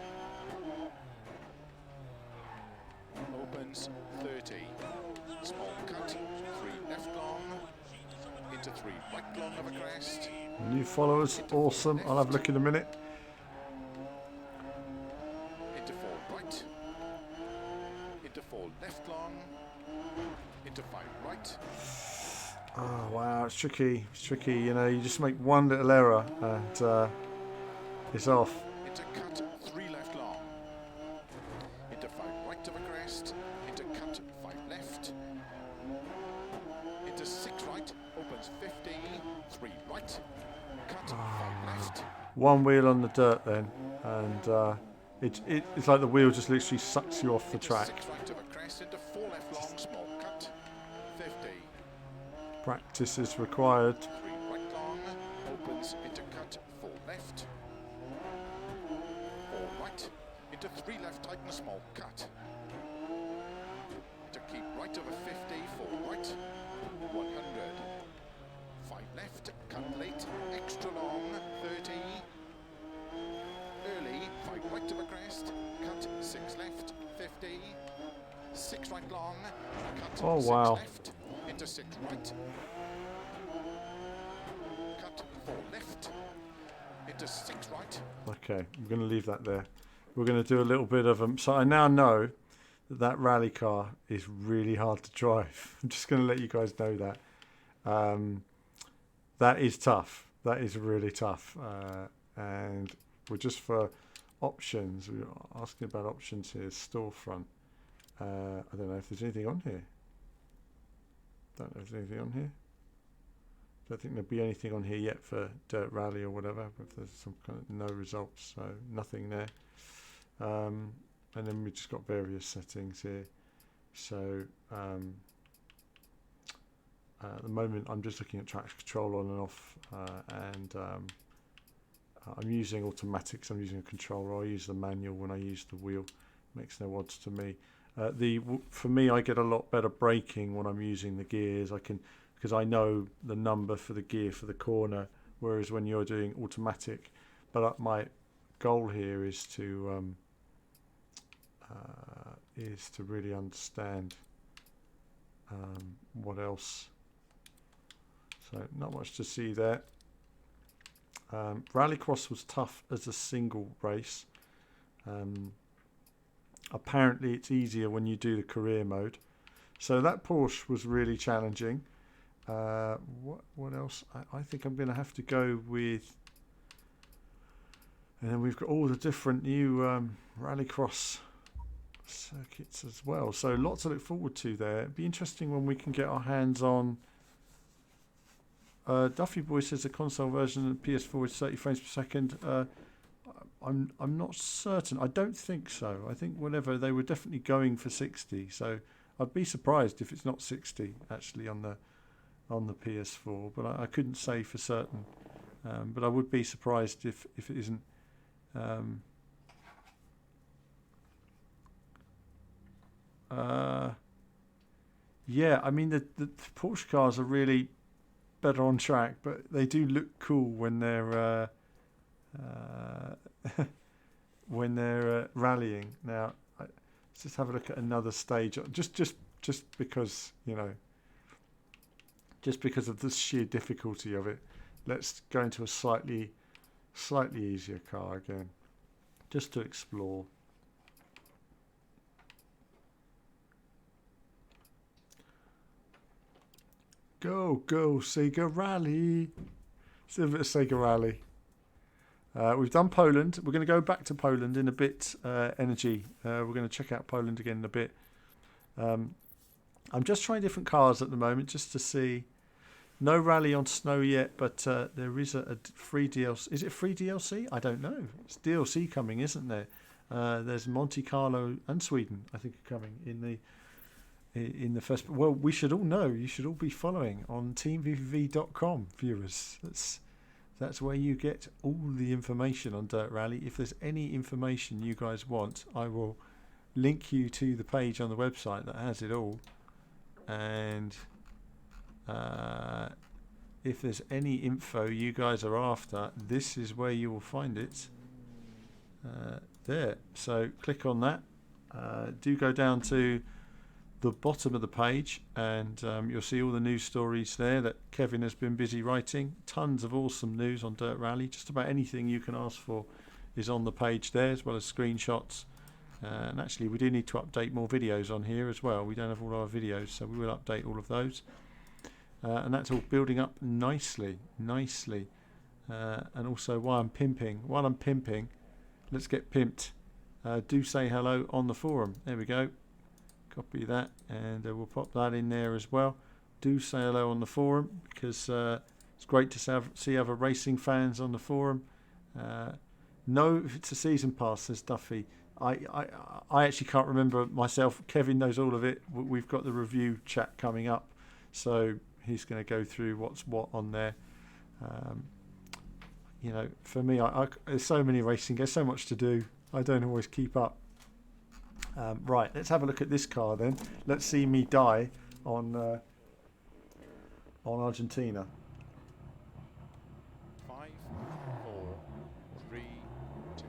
opens 30, small cut, 3 left long, into 3 right long of a crest, New followers, awesome. I'll have a look in a minute. into 4 right, into 4 left long, into 5 right, Oh wow, it's tricky. It's tricky. You know, you just make one little error and it's off. into cut 3 left long, into 5 right of a crest, into cut 5 left, into 6 right, opens 50, 3 right, cut 5 left, One wheel on the dirt then, and it's like the wheel just literally sucks you off the into track. 6 right of a crest, into 4 left long, small cut, 50, Practice is required. 3 right long, opens into cut 4 left, 4 right, into 3 left, tighten small cut, to keep right over 50, 4 right, 100, 5 left, cut late, extra long, 30, early, 5 right of a crest, cut 6 left, 50, 6 right long, cut Oh, 6 wow. left, into 6 right, cut 4 left, into 6 right, Okay, I'm going to leave that there. We're going to do a little bit of so I now know that that rally car is really hard to drive. I'm just going to let you guys know that. That is tough. That is really tough. And we're just for options. We're asking about options here. Storefront. I don't know if there's anything on here. Don't know if there's anything on here. Don't think there'll be anything on here yet for Dirt Rally or whatever. If there's some kind of no results, so nothing there. And then we've just got various settings here. So at the moment, I'm just looking at traction control on and off, and I'm using automatics. I'm using a controller. I use the manual when I use the wheel. Makes no odds to me. For me, I get a lot better braking when I'm using the gears. Because I know the number for the gear for the corner, whereas when you're doing automatic. But my goal here is to is to really understand what else. So not much to see there. Rallycross was tough as a single race. Apparently it's easier when you do the career mode. So that Porsche was really challenging. What else? I think I'm going to have to go with... And then we've got all the different new Rallycross circuits as well. So lots to look forward to there. It'd be interesting when we can get our hands on... Duffy Boy says the console version of PS4 is 30 frames per second. I'm not certain. I don't think so. I think whatever, they were definitely going for 60. So I'd be surprised if it's not 60 actually on the PS4. But I couldn't say for certain. But I would be surprised if it isn't. Yeah, I mean the Porsche cars are really better on track, but they do look cool when they're rallying. Now, let's just have a look at another stage, just because, you know, just because of the sheer difficulty of it. Let's go into a slightly easier car again, just to explore. Go Sega Rally. It's a bit of Sega Rally. We've done Poland. We're going to go back to Poland in a bit. Energy. We're going to check out Poland again in a bit. I'm just trying different cars at the moment just to see. No rally on snow yet, but there is a free DLC. Is it free DLC? I don't know. It's DLC coming, isn't there? There's Monte Carlo and Sweden, I think, are coming in the first. Well, we should all know. You should all be following on teamvvv.com, viewers. That's where you get all the information on Dirt Rally. If there's any information you guys want, I will link you to the page on the website that has it all. And if there's any info you guys are after, this is where you will find it. There. So click on that. Do go down to the bottom of the page, and you'll see all the news stories there that Kevin has been busy writing. Tons of awesome news on Dirt Rally. Just about anything you can ask for is on the page there, as well as screenshots. And actually, we do need to update more videos on here as well. We don't have all our videos, so we will update all of those. And that's all building up nicely. And also, while I'm pimping, let's get pimped. Do say hello on the forum. There we go. Copy that, and we'll pop that in there as well. Do say hello on the forum, because it's great to see other racing fans on the forum. No, if it's a season pass, says Duffy. I actually can't remember myself. Kevin knows all of it. We've got the review chat coming up, so he's going to go through what's what on there. You know, for me, there's so many racing. There's so much to do. I don't always keep up. Right, let's have a look at this car then. Let's see me die on Argentina. 5, 4, 3, 2,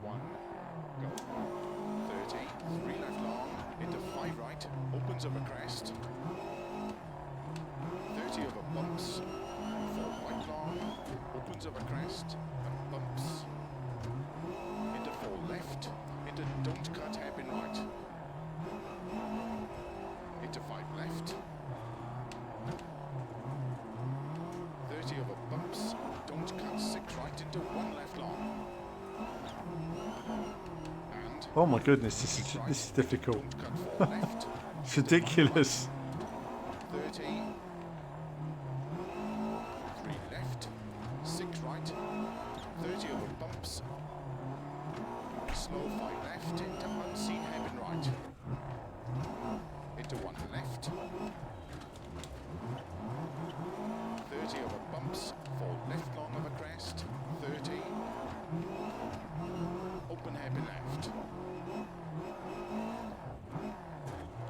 1, go. 30, 3 left long, into 5 right, opens up a crest. 30 over bumps, 4 right long, opens up a crest, and bumps. Into 4 left, into don't cut hairpin right. Into 5 left. 30 over bumps, don't cut 6 right into 1 left long. And Oh my goodness, this is difficult. don't cut 4 left. It's ridiculous. 30. 3 left, 6 right. 30 over bumps. Slow 5 left into unseen hairpin right. Into 1 left. 30 over bumps, 4 left long of a crest. 30. Open hairpin left.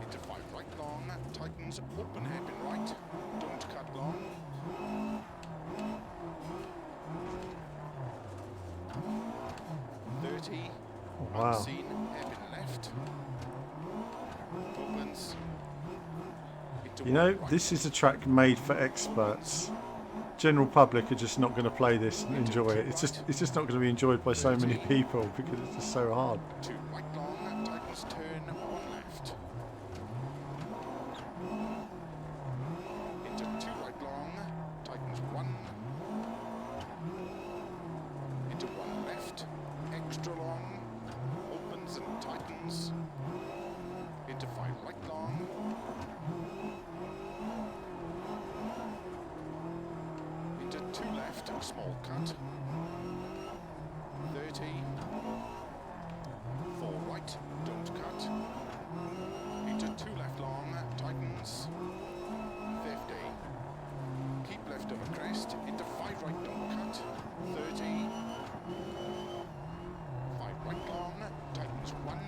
Into 5 right long, tightens, open hairpin right. Don't cut long. 30. Wow. Unseen, hairpin left. Opens. Into You know, one right. this is a track made for experts. General public are just not going to play this and enjoy it. It's just not going to be enjoyed by so many people because it's just so hard. Two right long, tightens turn, one left. Into two right long, tightens one. Into one left, extra long, opens and tightens. Into five right long. Into two left, small cut. 30. Four right, don't cut. Into two left long, tightens. 50. Keep left of a crest. Into five right, don't cut. 30. Five right long, tightens one.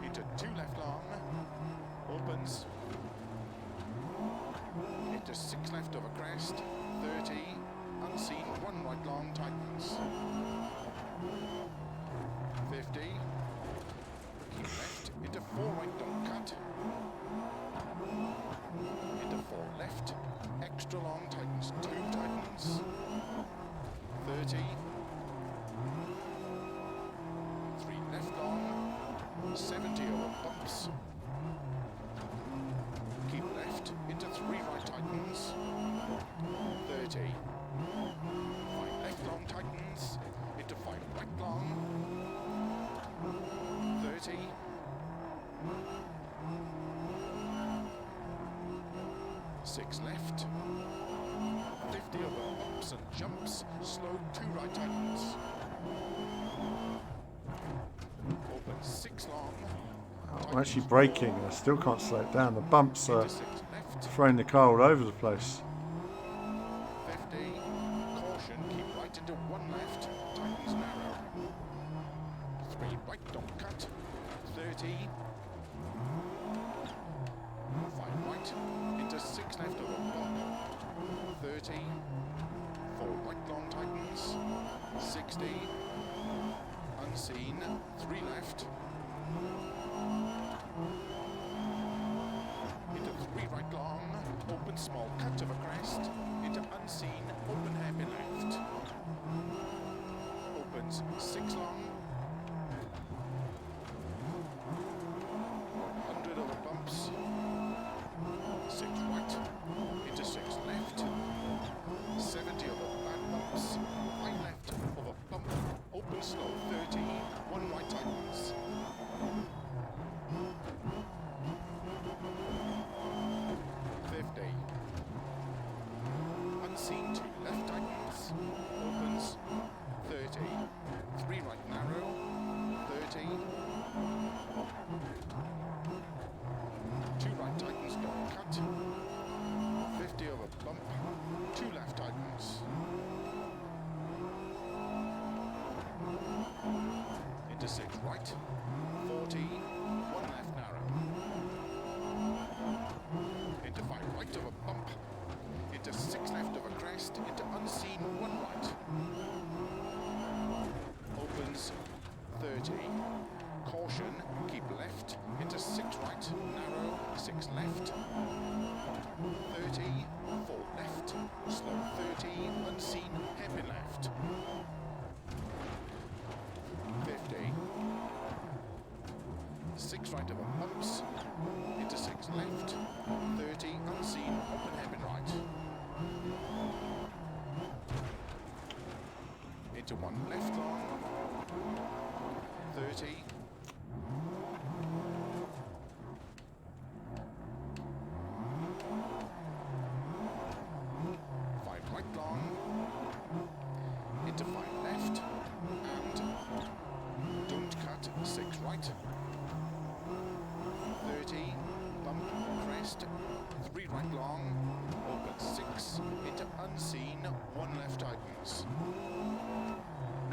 Into two left long, opens. Into six left of a crest. 30. Unseen, one right long, tightens. 50. Keep left. Into four right, don't cut. Into four left. Extra long, tightens two, tightens. 30. Three left long. 70 over bumps. Keep left. Into three right, tightens. 30. Five left long, tightens. Into five right long. 30. Six left. 50 over bumps and jumps. Slow two right, tightens. Open six long. I'm actually braking. I still can't slow it down. The bumps are Into six left. throwing the car all over the place. 50. Caution, keep right into one left. Tightens narrow. Three right, don't cut. 30. Five right. Into six left over bump. 30. Four right long, tightens. 60. Unseen. Three left. Into three right long. Open small cut of a crest. Into unseen. Open happy left. Opens six long. 100 over bumps. Six right. Into six left. 70 over bad bumps. Five left over bump. Open slow. 30. One right, tightens. 50. Unseen two left, tightens. Opens. 30. Three right, narrow. 30. Two right, tightens, don't cut. 50 over bump. Two left, tightens. Into six right. 40. One left, narrow. Into five right of a bump. Into six left of a crest. Into unseen one right. Opens 30. Caution, keep left. Into six right, narrow. Six left. 30. Four left. Slow 30. Unseen, happy left. 50. Six right of a bumps. Into six left. 30. Unseen, open hairpin right. Into one left long. 30. Five right long. Into five left. And don't cut. Six right. 30. Bump, crest. Three right long. Open six. Into unseen. One left, tightens.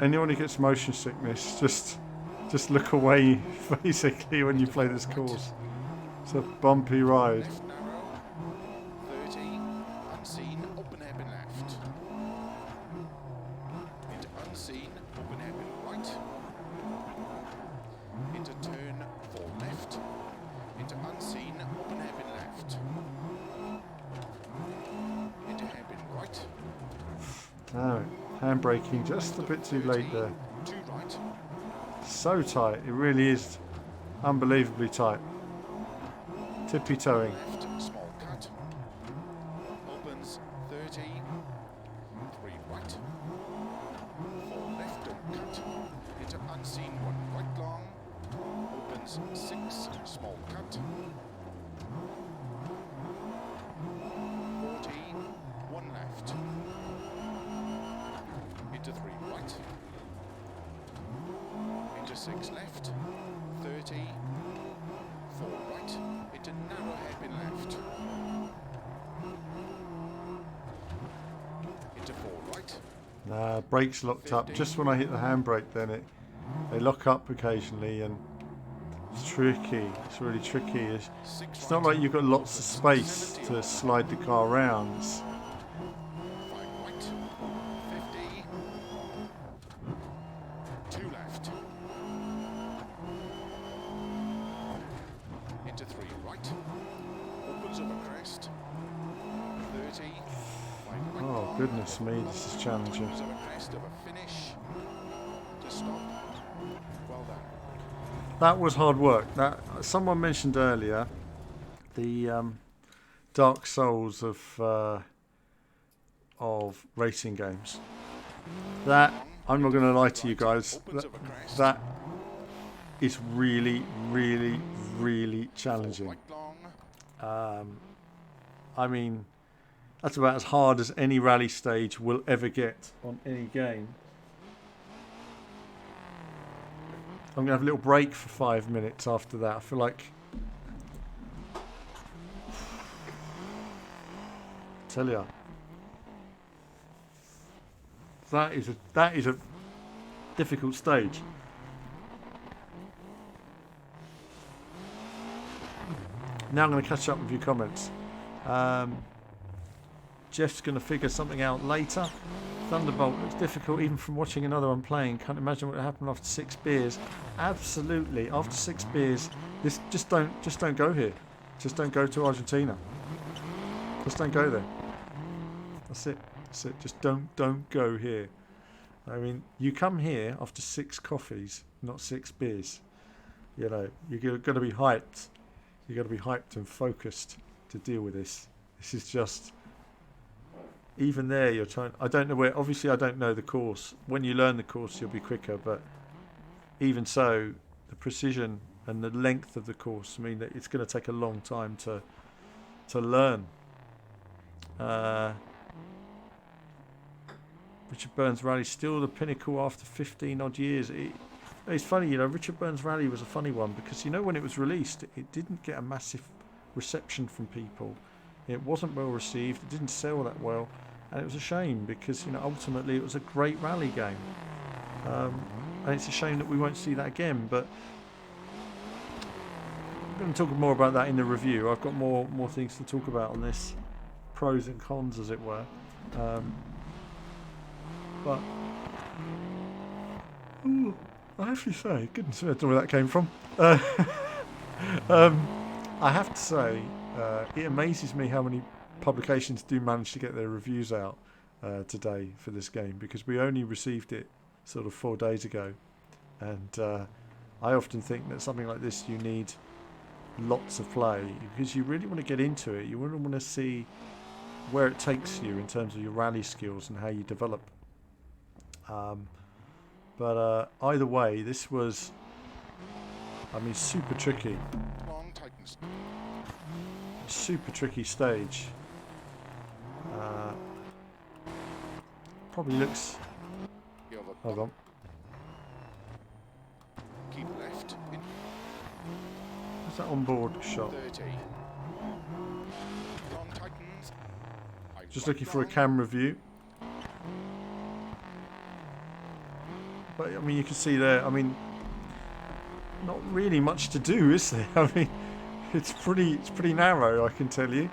Anyone who gets motion sickness, just look away basically when you play this course. It's a bumpy ride. Left narrow. 30. Unseen. Open hairpin left. Into unseen. Open hairpin right. Into turn four left. Oh, handbraking just a bit too late there. 2 right. So tight. It really is unbelievably tight. Tippy toeing. Left, small cut. Opens 30. 3 right. 4 left, don't cut. Into unseen 1 right long. Opens 6, small cut. 40, 1 left. Into 3 right. Into 6 left. 30. 4 right. Into narrow hairpin left. Into 4 right. Brakes locked up. Just when I hit the handbrake, then they lock up occasionally, and it's tricky. It's really tricky. It's not like you've got lots of space to slide the car around. It's, 5 right. 50. 2 left. Into 3 right. Opens over crest. 30. 5 right. oh goodness me, this is challenging. Opens over crest over finish. To stop. Well done. That was hard work. That someone mentioned earlier, the Dark Souls of racing games. That, I'm not going to lie to you guys, that is really, really, really challenging. Right long. I mean, that's about as hard as any rally stage will ever get on any game. I'm going to have a little break for 5 minutes after that. I feel like... tell ya. That is a difficult stage. Now I'm going to catch up with your comments. Jeff's going to figure something out later. Thunderbolt looks difficult even from watching another one playing. Can't imagine what would happen after 6 beers. Absolutely, after 6 beers, this just don't go here. Just don't go to Argentina. Just don't go there. That's it. That's it. Just don't go here. I mean, you come here after 6 coffees, not 6 beers. You know, you're got to be hyped. You've got to be hyped and focused to deal with this. This is just... even there, you're trying... I don't know where... obviously, I don't know the course. When you learn the course, you'll be quicker. But even so, the precision and the length of the course mean that it's going to take a long time to learn. Richard Burns Rally still the pinnacle after 15 odd years. It's funny, you know, Richard Burns Rally was a funny one because, you know, when it was released, it didn't get a massive reception from people. It wasn't well received. It didn't sell that well, and it was a shame because, you know, ultimately it was a great rally game. And it's a shame that we won't see that again. But I'm going to talk more about that in the review. I've got more things to talk about on this, pros and cons, as it were. But ooh, I have to say, goodness, I don't know where that came from. I have to say, it amazes me how many publications do manage to get their reviews out today for this game, because we only received it sort of 4 days ago, and I often think that something like this, you need lots of play because you really want to get into it. You really want to see where it takes you in terms of your rally skills and how you develop. But either way, this was, I mean, super tricky. Long tightens. Super tricky stage. Probably looks... hold on. Keep left in What's that onboard shot? 30. Long tightens. Just looking for a camera view. But I mean, you can see there, I mean, not really much to do, is there? I mean, it's pretty narrow, I can tell you.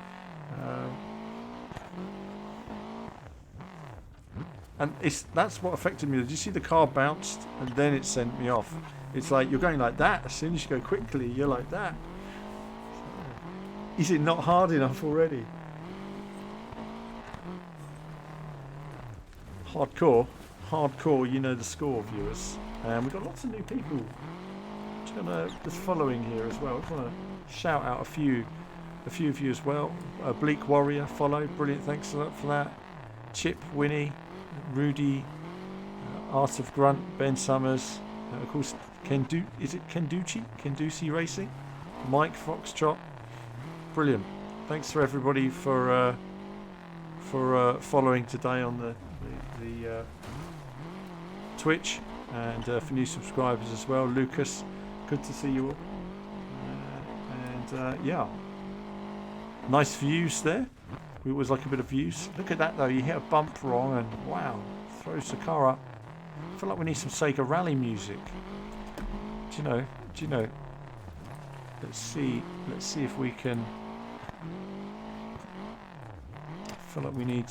And that's what affected me. Did you see the car bounced and then it sent me off? It's like you're going like that. As soon as you go quickly, you're like that. Is it not hard enough already? hardcore, you know the score, viewers. And we've got lots of new people that's following here as well. I just want to shout out a few of you as well. Bleak Warrior follow, brilliant, thanks a lot for that. Chip, Winnie, Rudy, Art of Grunt, Ben Summers, of course Kenducci Racing, Mike Foxtrot, brilliant. Thanks for everybody for following today on the Twitch, and for new subscribers as well. Lucas, good to see you all. Yeah, nice views there. We always like a bit of views. Look at that though, you hit a bump wrong and wow, throws the car up. I feel like we need some Sega Rally music. Do you know? Let's see if we can. I feel like we need.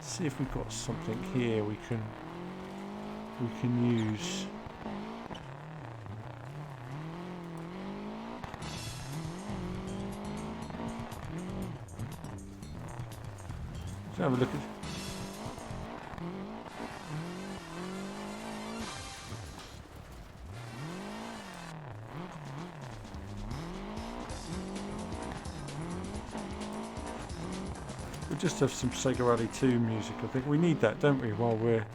See if we've got something here we can use. Let's have a look at. We'll just have some Sega Rally 2 music. I think we need that, don't we, while we're.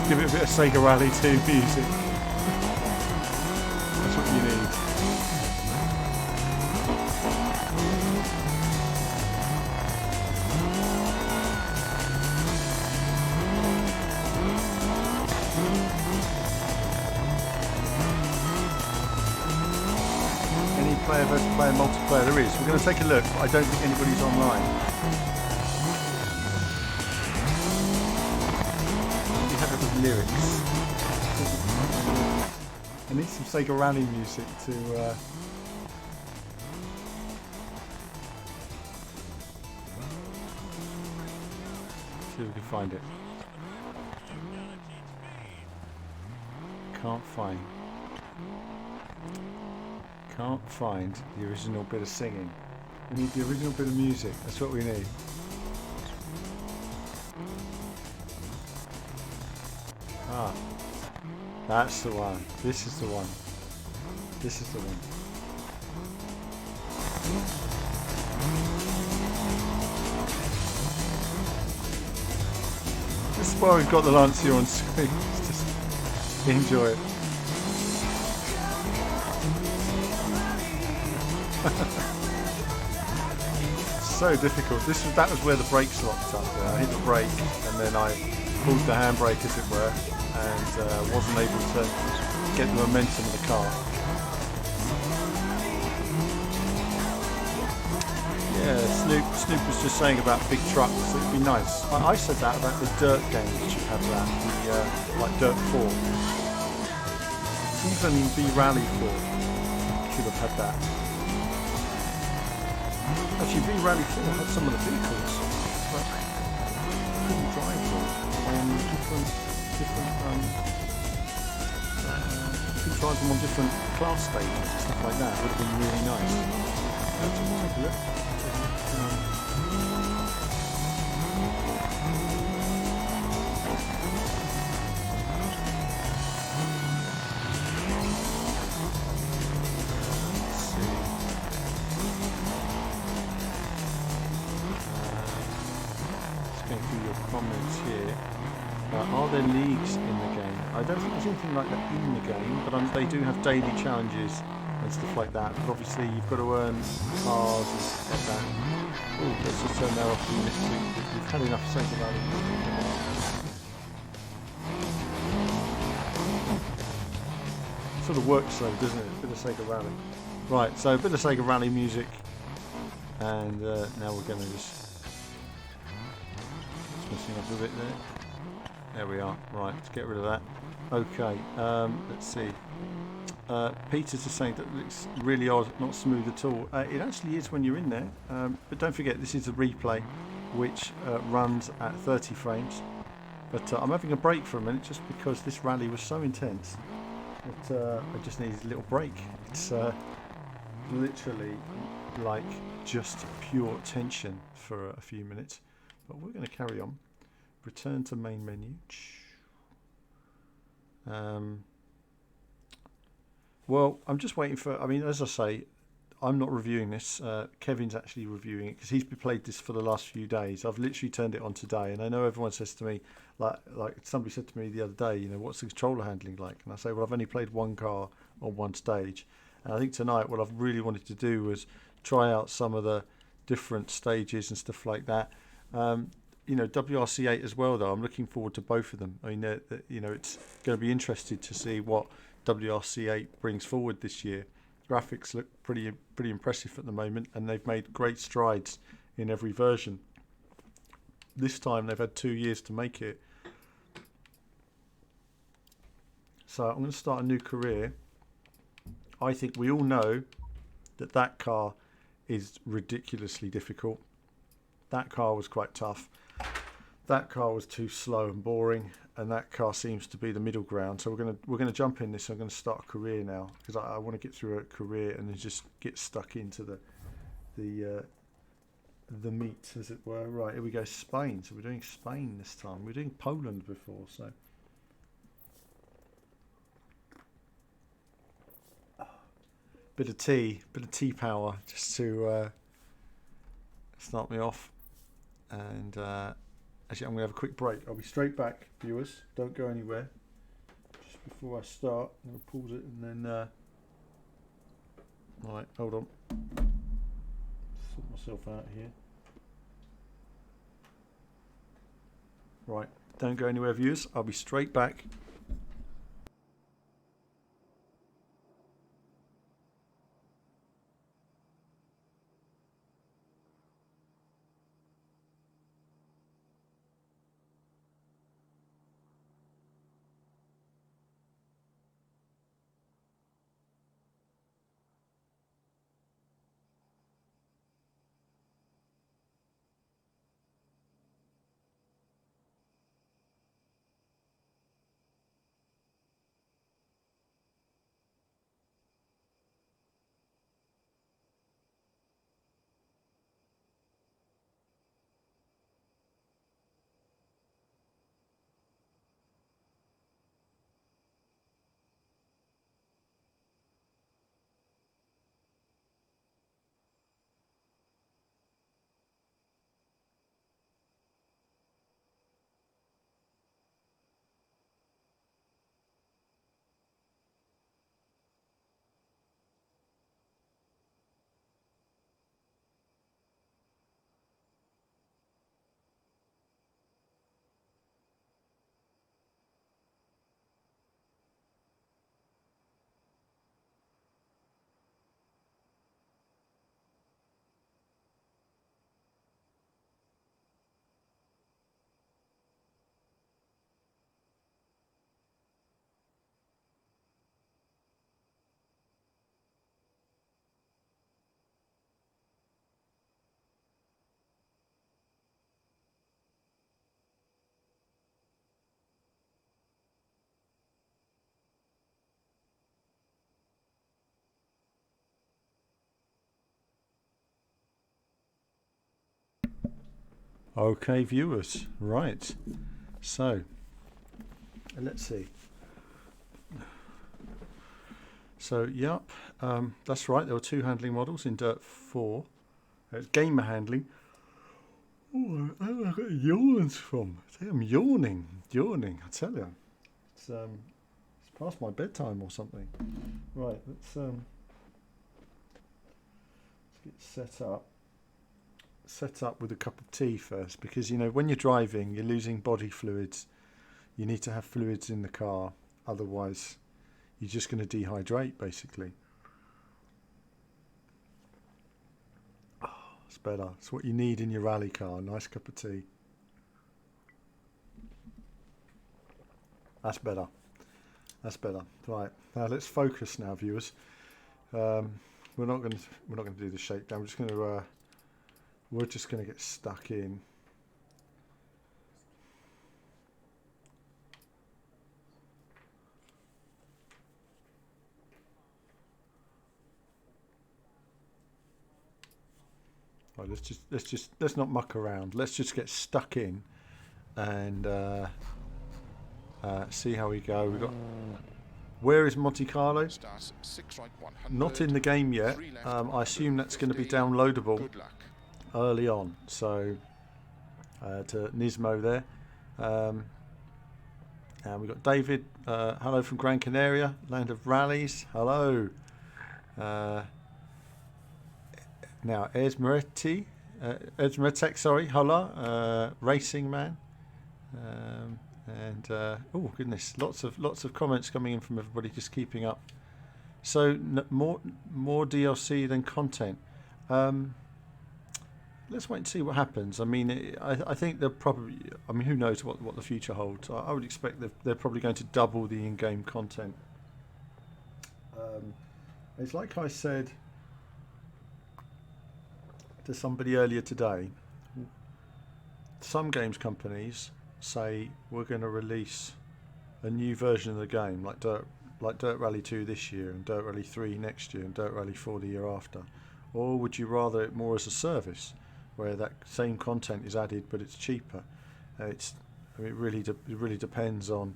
Give it a bit of Sega Rally 2 music. That's what you need. Any player versus player multiplayer? There is. We're going to take a look, but I don't think anybody's online. Lyrics. I need some Sega Rally music to see if we can find it. Can't find the original bit of singing. We need the original bit of music. That's what we need. Ah, that's the one. This is the one. This is the one. This is why we've got the Lancia on screen. Just enjoy it. So difficult. That was where the brakes locked up. There. I hit the brake and then I pulled the handbrake, as it were, and wasn't able to get the momentum of the car. Yeah, Snoop was just saying about big trucks. It'd be nice. I said that about the Dirt game, which should have that, like Dirt 4. Even the Rally 4 should have had that. Actually, V-Rally 4 had some of the vehicles, but couldn't drive them on different couldn't drive them on different class stages and stuff like that. Would have been really nice. Let's take a look. Comments here. Are there leagues in the game? I don't think there's anything like that in the game, but they do have daily challenges and stuff like that. But obviously you've got to earn cars and stuff like that. Oh, let's just turn that off. We've had enough Sega Rally. Sort of works though, doesn't it? A bit of Sega Rally. Right, so a bit of Sega Rally music, and now we're going to just messing up a bit there. There we are. Right, let's get rid of that. Okay, let's see. Peter's just saying that it looks really odd, not smooth at all. It actually is when you're in there, but don't forget this is a replay, which runs at 30 frames. But I'm having a break for a minute just because this rally was so intense that I just needed a little break. It's literally like just pure tension for a few minutes, but we're going to carry on. Return to main menu. Well, I'm just waiting for, I mean, as I say, I'm not reviewing this. Kevin's actually reviewing it because he's played this for the last few days. I've literally turned it on today, and I know everyone says to me, like somebody said to me the other day, you know, what's the controller handling like? And I say, well, I've only played one car on one stage. And I think tonight what I've really wanted to do was try out some of the different stages and stuff like that. You know, WRC8 as well, though. I'm looking forward to both of them. I mean, you know, it's going to be interesting to see what WRC8 brings forward this year. Graphics look pretty impressive at the moment, and they've made great strides in every version. This time they've had 2 years to make it. So I'm going to start a new career. I think we all know that that car is ridiculously difficult. That car was quite tough. That car was too slow and boring, and that car seems to be the middle ground. So we're gonna jump in this. I'm going to start a career now because I want to get through a career and then just get stuck into the meat, as it were. Right, here we go. Spain. So we're doing Spain this time. We were doing Poland before, so. Bit of tea power, just to start me off. And actually, I'm going to have a quick break. I'll be straight back, viewers. Don't go anywhere. Just before I start, I'm going to pause it and then. Right, hold on. Sort myself out here. Right, don't go anywhere, viewers. I'll be straight back. Okay, viewers. Right. So, let's see. So, yep, that's right. There were 2 handling models in Dirt 4. It's gamer handling. Oh, I got yawns from. I'm yawning, I tell you. It's past my bedtime or something. Right, let's get set up with a cup of tea first, because you know when you're driving you're losing body fluids. You need to have fluids in the car, otherwise you're just going to dehydrate basically. Oh, it's better. It's what you need in your rally car. Nice cup of tea. That's better. That's better. Right, now let's focus now, viewers. We're not going to do the shakedown. We're just going to get stuck in. Right, let's not muck around. Let's just get stuck in and see how we go. We got. Where is Monte Carlo? Starts 6 right, 100. Not in the game yet. I assume that's going to be downloadable Good luck. early on. So to Nismo there. And we've got David. Hello from Gran Canaria, land of rallies. Hello. Now Esmeretek, sorry. Hello. Racing man. Oh goodness, lots of comments coming in from everybody, just keeping up. So more DLC than content. Let's wait and see what happens. I mean, I think they'll probably. I mean, who knows what the future holds? I would expect they're probably going to double the in-game content. It's like I said to somebody earlier today. Some games companies say we're going to release a new version of the game, like Dirt Rally 2 this year and Dirt Rally 3 next year and Dirt Rally 4 the year after, or would you rather it more as a service where that same content is added but it's cheaper? It really depends on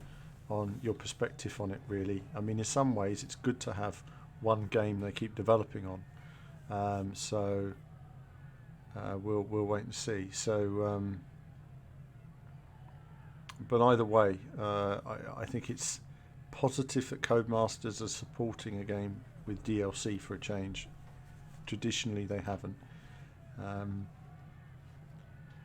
your perspective on it, really. I mean, in some ways it's good to have one game they keep developing on, so we'll wait and see. So but either way, I think it's positive that Codemasters are supporting a game with DLC for a change. Traditionally, they haven't.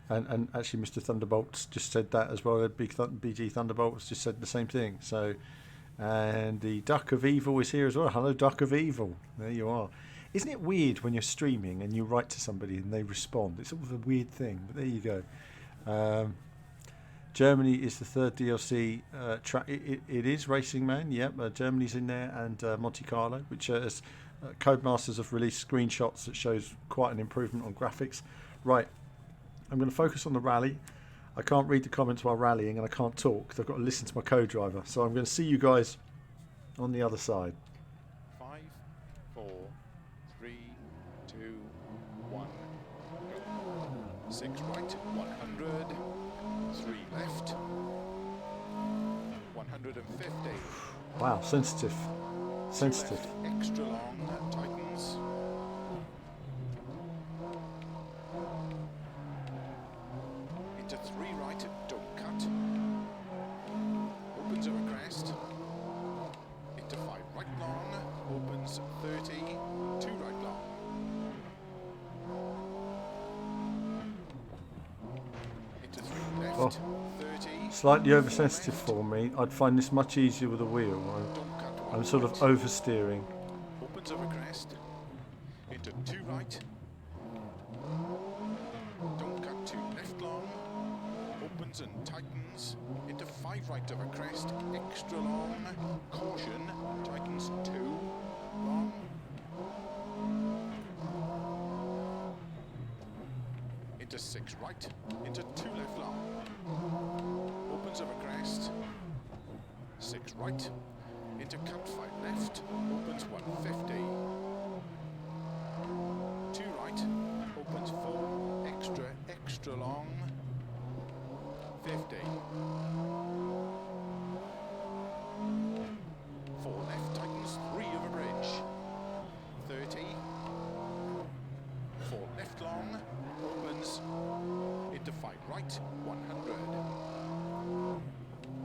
And actually, Mr. Thunderbolts just said that as well. BG Thunderbolts just said the same thing. So, and the Duck of Evil is here as well. Hello, Duck of Evil. There you are. Isn't it weird when you're streaming and you write to somebody and they respond? It's always a weird thing, but there you go. Germany is the third DLC track. It is Racing Man, yep. Germany's in there, and Monte Carlo, which Codemasters have released screenshots that shows quite an improvement on graphics. Right, I'm going to focus on the rally. I can't read the comments while rallying, and I can't talk because I've got to listen to my co-driver. So I'm going to see you guys on the other side. 5, 4, 3, 2, 1, go. 6 right, 100. 3 left, 150. Wow, sensitive. Sensitive. Left, extra long, tightens. Into 3 right, don't cut. Opens over crest. Into 5 right long, opens 30, 2 right long. Into 3 left. Oh. 30. Slightly oversensitive for me. I'd find this much easier with a wheel. I'm sort of oversteering. Opens over crest. Into 2 right. Don't cut 2 left long. Opens and tightens. Into 5 right over crest. Extra long. Caution. Tightens 2 long. Into 6 right. Into 2 left long. Opens over crest. 6 right. Into cut 5 left. Opens 150. 2 right. Opens 4. Extra long. 50. 4 left. Tightens 3 over bridge. 30. 4 left long. Opens into 5 right. 100.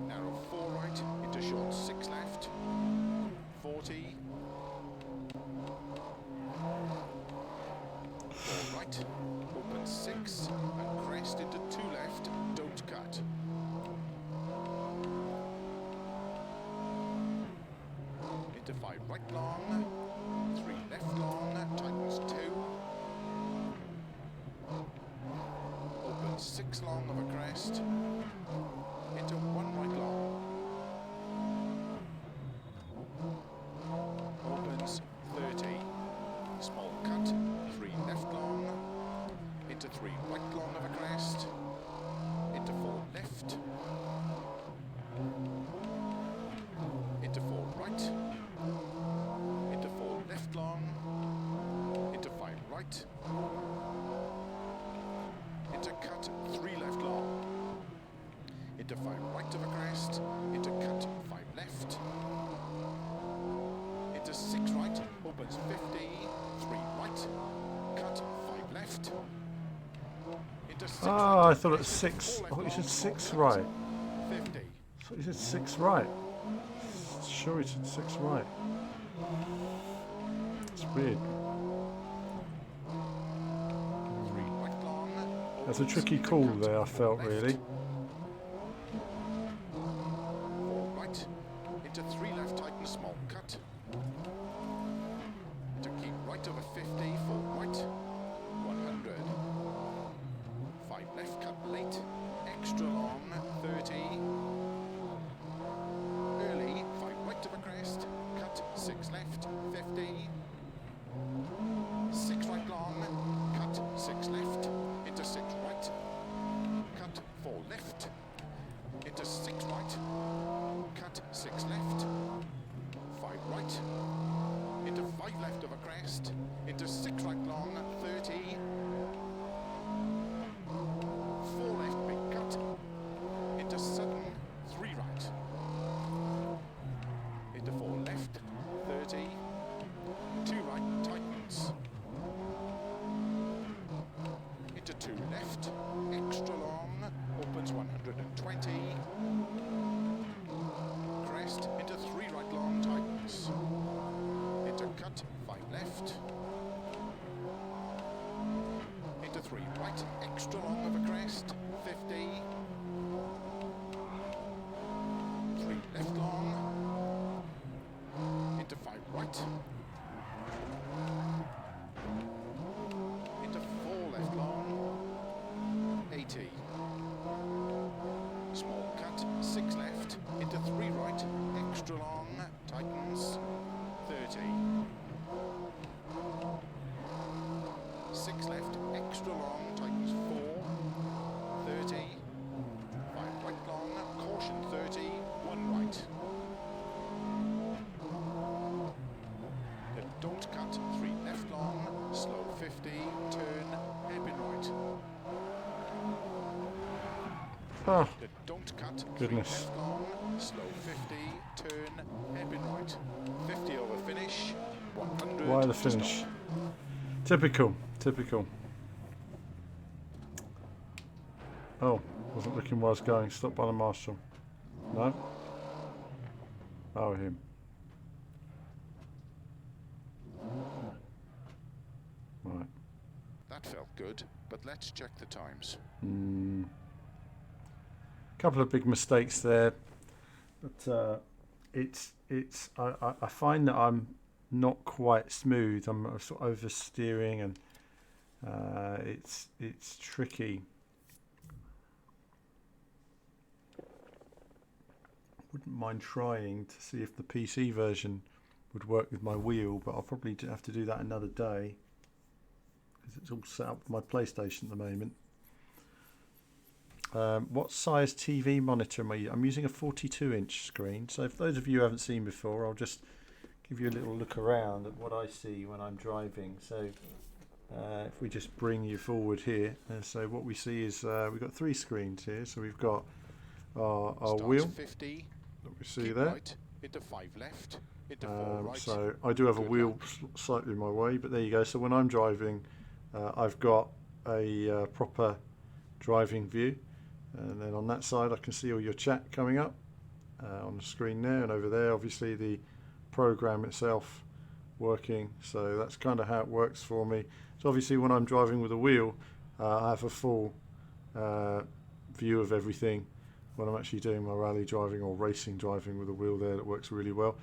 Narrow 4 right, into short 6 left, 40, right long, 3 left long, tightens 2, opens 6 long of a crest, into 1 right long, opens 30, small cut, 3 left long, into 3 right long of a crest, into 4 left, into 4 right, into 4 left long, into 5 right, into cut 3 left long, into 5 right of a crest, into cut 5 left, into 6 right, opens 50, 3 right, cut 5 left, into 6 Ah, right, I thought it was crest, into 6. 4 I left thought you said long, 6 small right. cut, 50. I thought you said 6 right. Sure, you said 6 right. It's weird. 3 right long, That's a opens, tricky into call cut, there, I 4 felt, left, really. 4 right, into 3 left, tighten small cut, into keep right over 50, 4 right, 100, 5 left, cut late, extra long, 30, early, 5 right of a crest, cut 6 left, 50, 6 right long, cut 6 left, into 6 right, cut 4 left, into 6 right, cut 6 left, 5 right, into 5 left of a crest, into 6 right long, 30, 4 left big cut, into sudden 3 right, into 4 left, 30, 2 right tightens, into 2 left, extra long, opens 120, crest, into 3 right long tightens, into cut 5 left, into 3 right, extra long of a crest, 50, 3 left long, into 5 right, into 4 left long, 80, small cut, 6 left, into 3 right, extra long, tightens, 30, 6 left, extra long, tightens 4, 30, 5 right long, caution 30, 1 right. Don't cut, 3 left long, slow 50, turn, hairpin right. Oh, Don't cut, 3 goodness. left long, slow 50, turn, hairpin right. 50 over finish, 100 Why the to finish? stop. Typical, typical. Oh, wasn't looking where I was going. Stopped by the marshal. No? Oh, him. Right. That felt good, but let's check the times. Couple of big mistakes there, but I find that I'm not quite smooth. I'm sort of oversteering, and it's tricky. Wouldn't mind trying to see if the PC version would work with my wheel, but I'll probably have to do that another day because it's all set up with my PlayStation at the moment. What size TV monitor am I using? I'm using a 42-inch screen. So if those of you who haven't seen before, I'll just give you a little look around at what I see when I'm driving. So if we just bring you forward here, so what we see is we've got 3 screens here. So we've got our wheel 50, that we see keep there. right, into 5 left, into 4 right. So I do have a Good wheel luck. slightly in my way, but there you go. So when I'm driving, I've got a proper driving view, and then on that side I can see all your chat coming up on the screen there, and over there obviously the program itself working. So that's kind of how it works for me. So obviously when I'm driving with a wheel, I have a full view of everything when I'm actually doing my rally driving or racing driving with a wheel there. That works really well.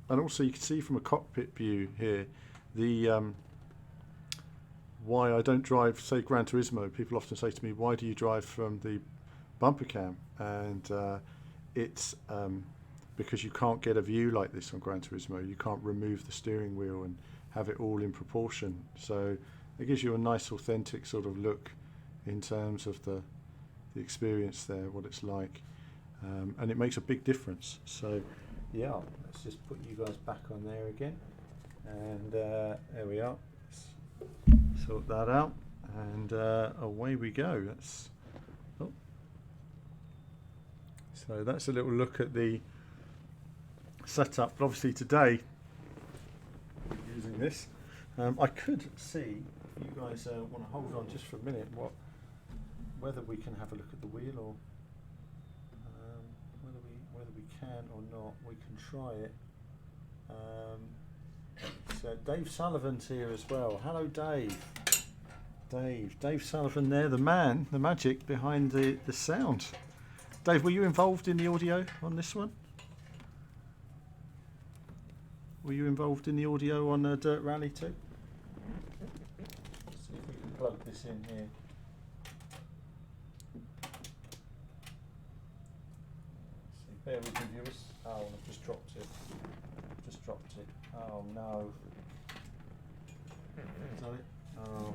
and also you can see from a cockpit view here the why I don't drive, say, Gran Turismo. People often say to me, why do you drive from the bumper cam? And it's because you can't get a view like this on Gran Turismo. You can't remove the steering wheel and have it all in proportion. So it gives you a nice authentic sort of look in terms of the experience there, what it's like. And it makes a big difference. So yeah, let's just put you guys back on there again. And there we are. Let's sort that out. And away we go. So that's a little look at the setup. But obviously today, using this, I could see, if you guys want to hold on just for a minute, whether we can have a look at the wheel, or whether we can or not. We can try it. So Dave Sullivan's here as well. Hello, Dave. Dave Sullivan there, the man, the magic behind the sound. Dave, were you involved in the audio on this one? Were you involved in the audio on Dirt Rally too? Let's see if we can plug this in here. Let's see, bear with me, viewers. Oh, I've just dropped it. Oh no. Is that it? Oh.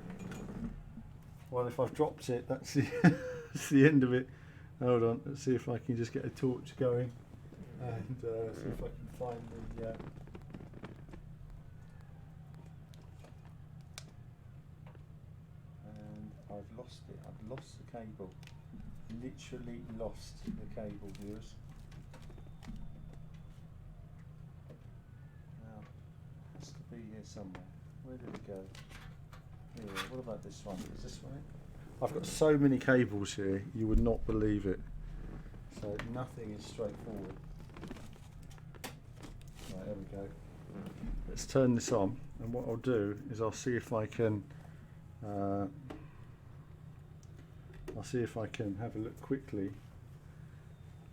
Well, if I've dropped it, that's that's the end of it. Hold on, let's see if I can just get a torch going and see if I can find the and I've lost it. I've lost the cable. Literally lost the cable, viewers. Now, it has to be here somewhere. Where did it go? Here, what about this one? Is this one it? I've got so many cables here, you would not believe it. So nothing is straightforward. Right, there we go. Let's turn this on, and what I'll do is I'll see if I can have a look quickly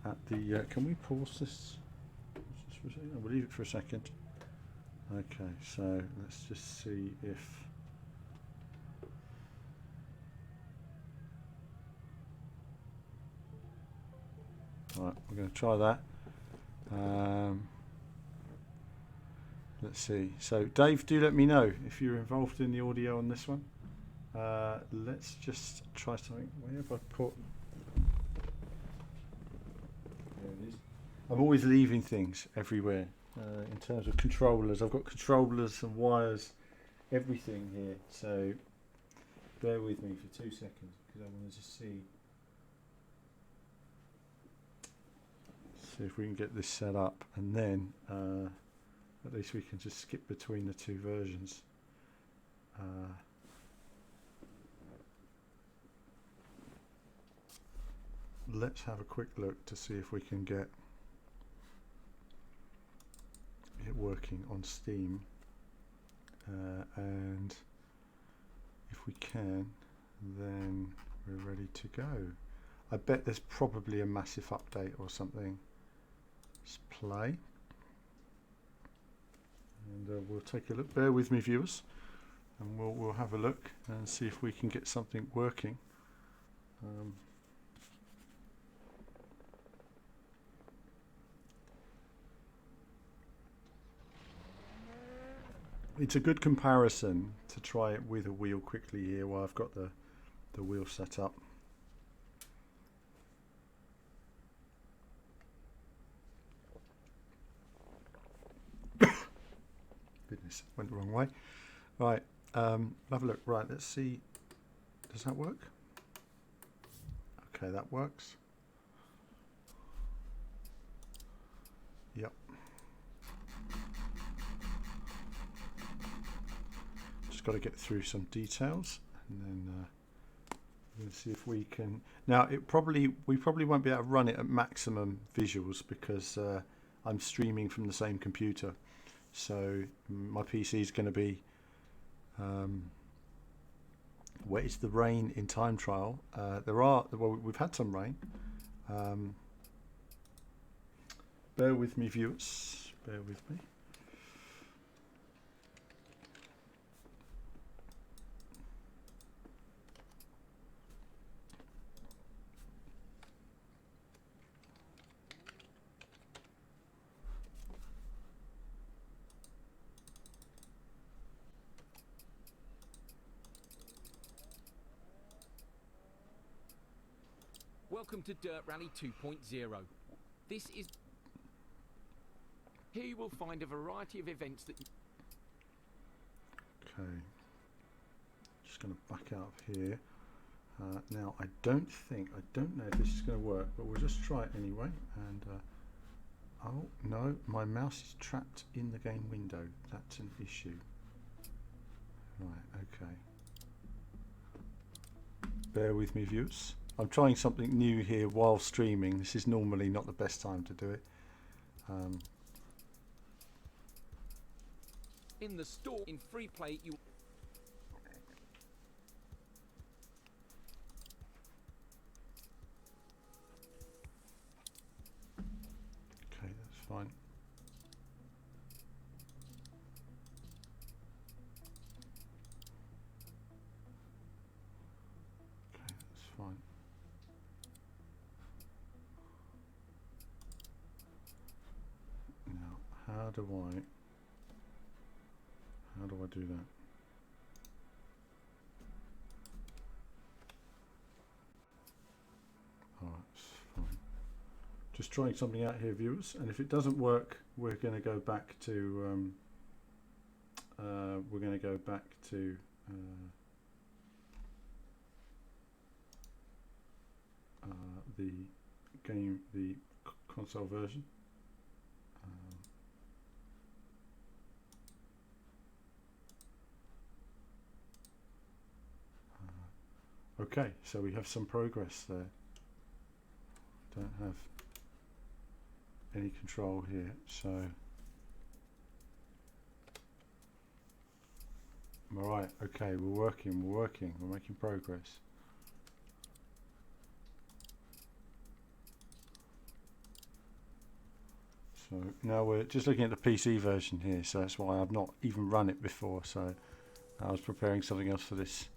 at the. Can we pause this? We'll leave it for a second. Okay, so let's just see if. Right, we're going to try that. Let's see. So, Dave, do let me know if you're involved in the audio on this one. Let's just try something. Where have I put? There it is. I'm always leaving things everywhere in terms of controllers. I've got controllers and wires, everything here. So, bear with me for 2 seconds because I want to just see. See if we can get this set up, and then at least we can just skip between the two versions. Let's have a quick look to see if we can get it working on Steam, and if we can, then we're ready to go. I bet there's probably a massive update or something. Let's play, and we'll take a look. Bear with me, viewers, and we'll have a look and see if we can get something working. It's a good comparison to try it with a wheel quickly here while I've got the wheel set up. Goodness, went the wrong way. Right, have a look. Right, let's see. Does that work? Okay, that works. Yep. Just got to get through some details, and then we'll see if we can. Now, we probably won't be able to run it at maximum visuals because I'm streaming from the same computer. So my PC is going to be. Where is the rain in time trial? We've had some rain. Bear with me, viewers. Bear with me. Welcome to Dirt Rally 2.0. This is... Here you will find a variety of events that... Okay. Just going to back out of here. Now, I don't know if this is going to work, but we'll just try it anyway. And, oh, no, my mouse is trapped in the game window. That's an issue. Right, okay. Bear with me, viewers. I'm trying something new here while streaming. This is normally not the best time to do it. In the store, in free play, you... Okay, that's fine. Okay, that's fine. Now, how do I do that? Oh, that's fine. Just trying something out here, viewers, and if it doesn't work, we're going to go back to the game, the console version. Okay, so we have some progress there. Don't have any control here, so all right. Okay, we're making progress. So now we're just looking at the PC version here, so that's why I've not even run it before. So I was preparing something else for this.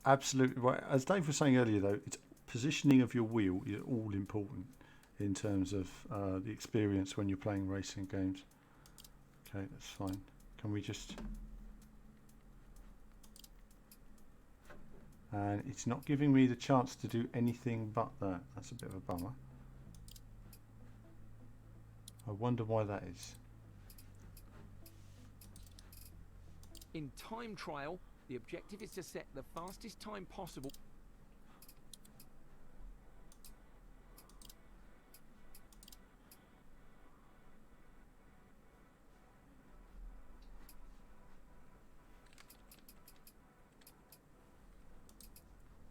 Absolutely right. As Dave was saying earlier, though, it's positioning of your wheel is all important in terms of the experience when you're playing racing games. Okay, that's fine. Can we just... And it's not giving me the chance to do anything but that. That's a bit of a bummer. I wonder why that is. In time trial, the objective is to set the fastest time possible.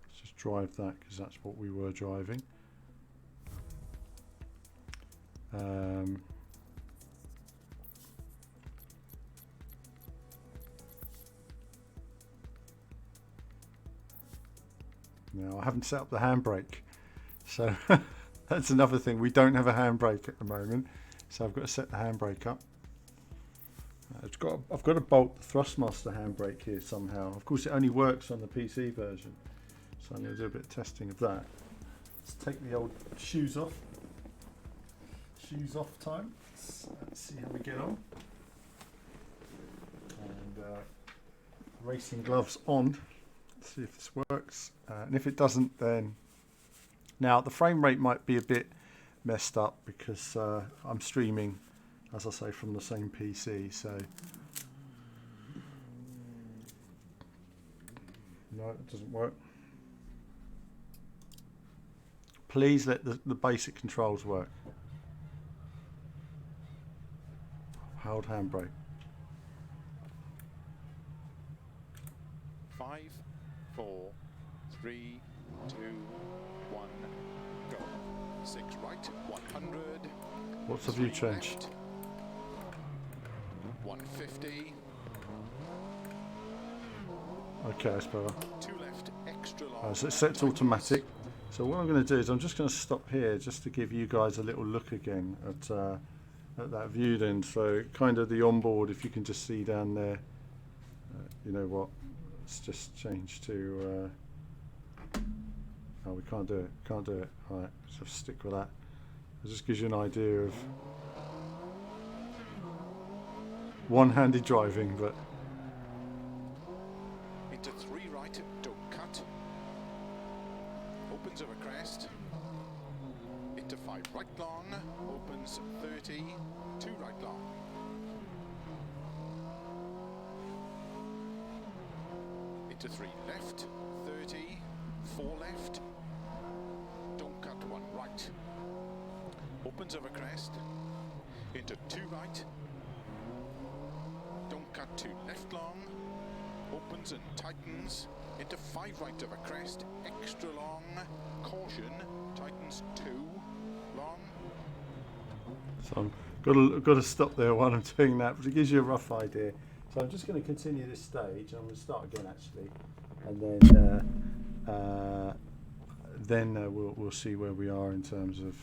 Let's just drive that because that's what we were driving. Now I haven't set up the handbrake, so that's another thing. We don't have a handbrake at the moment, so I've got to set the handbrake up. I've got to bolt the Thrustmaster handbrake here somehow. Of course, it only works on the PC version, so I'm going to do a bit of testing of that. Let's take the old shoes off. Shoes off time. Let's see how we get on. And racing gloves on. Let's see if this works. And if it doesn't, then... Now, the frame rate might be a bit messed up because I'm streaming, as I say, from the same PC, so... No, it doesn't work. Please let the basic controls work. Hold handbrake. 5, 4, 3, 2, 1, go. 6 right, 100. What's the view 3 change? left, 150. Okay, that's better. 2 left, extra long. So it's set to automatic. So what I'm going to do is I'm just going to stop here just to give you guys a little look again at that view then. So kind of the onboard, if you can just see down there, you know what, let's just change to, oh, we can't do it, all right, so stick with that. It just gives you an idea of one-handed driving, but into 3 right, don't cut. Opens over crest. Into 5 right long, opens 30, 2 right long. Into 3 left, 30, 4 left. Don't cut 1 right. Opens over crest. Into 2 right. Don't cut 2 left long. Opens and tightens. Into 5 right over crest. Extra long. Caution. Tightens 2 long. So I've got to stop there while I'm doing that, but it gives you a rough idea. So I'm just going to continue this stage. I'm going to start again actually, and then we'll see where we are in terms of.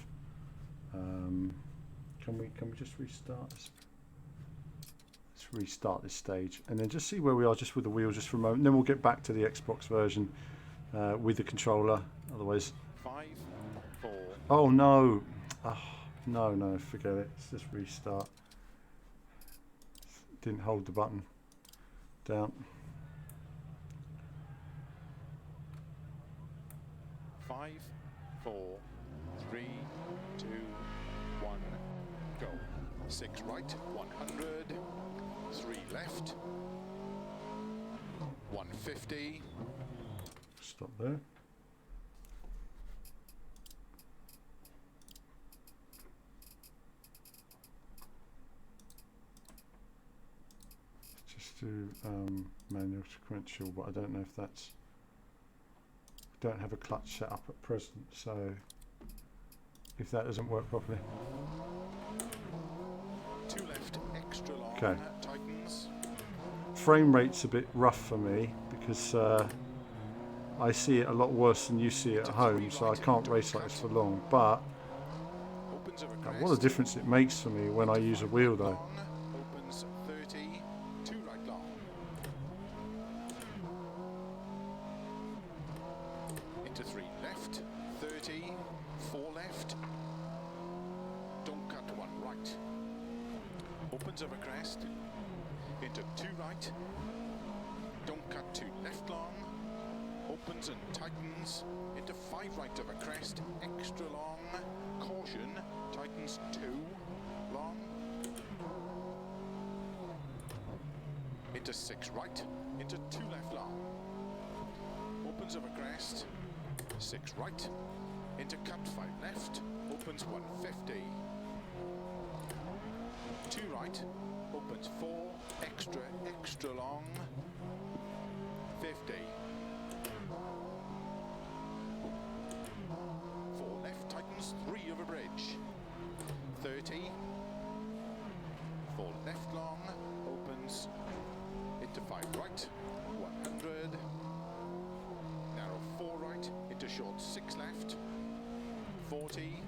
Can we just restart this? Let's restart this stage and then just see where we are just with the wheel just for a moment. And then we'll get back to the Xbox version with the controller. Otherwise, 5, 4. oh no, oh, no, forget it. Let's just restart. Didn't hold the button down. 5, 4, 3, 2, 1, go. 6 right, 100, 3 left, 150, Stop there. Just do manual sequential, but I don't know if that's. Don't have a clutch set up at present, so if that doesn't work properly. 2 left, extra long, Okay. tightens, Frame rate's a bit rough for me because I see it a lot worse than you see it at home, so I can't race like this for long. But opens over what a crest, difference it makes for me when I use a wheel though. long, opens 30, 2 right long. Into 3 left, 30, 4 left, don't cut 1 right. Opens over crest, into 2 right, don't cut 2 left long, opens and tightens, into 5 right over crest, extra long, caution, tightens 2 long, into 6 right, into 2 left long, opens over crest, 6 right, into cut 5 left, opens 150, 2 right, opens 4, extra long, 50, 4 left, tightens 3 over bridge, 30, 4 left long, opens into 5 right, 100, narrow 4 right, into short 6 left, 40,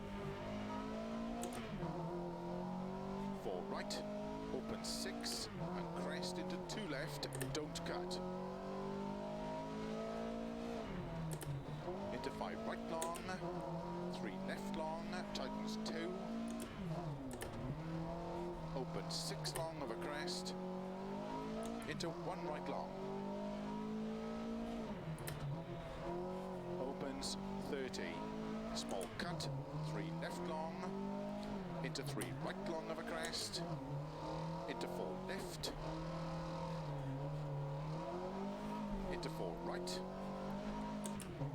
4 right, open 6 and crest into 2 left, don't cut. Into 5 right long, 3 left long, tightens 2, open 6 long over crest, into 1 right long, opens 30, small cut, 3 left long, into 3 right long over crest, into 4 left, into 4 right,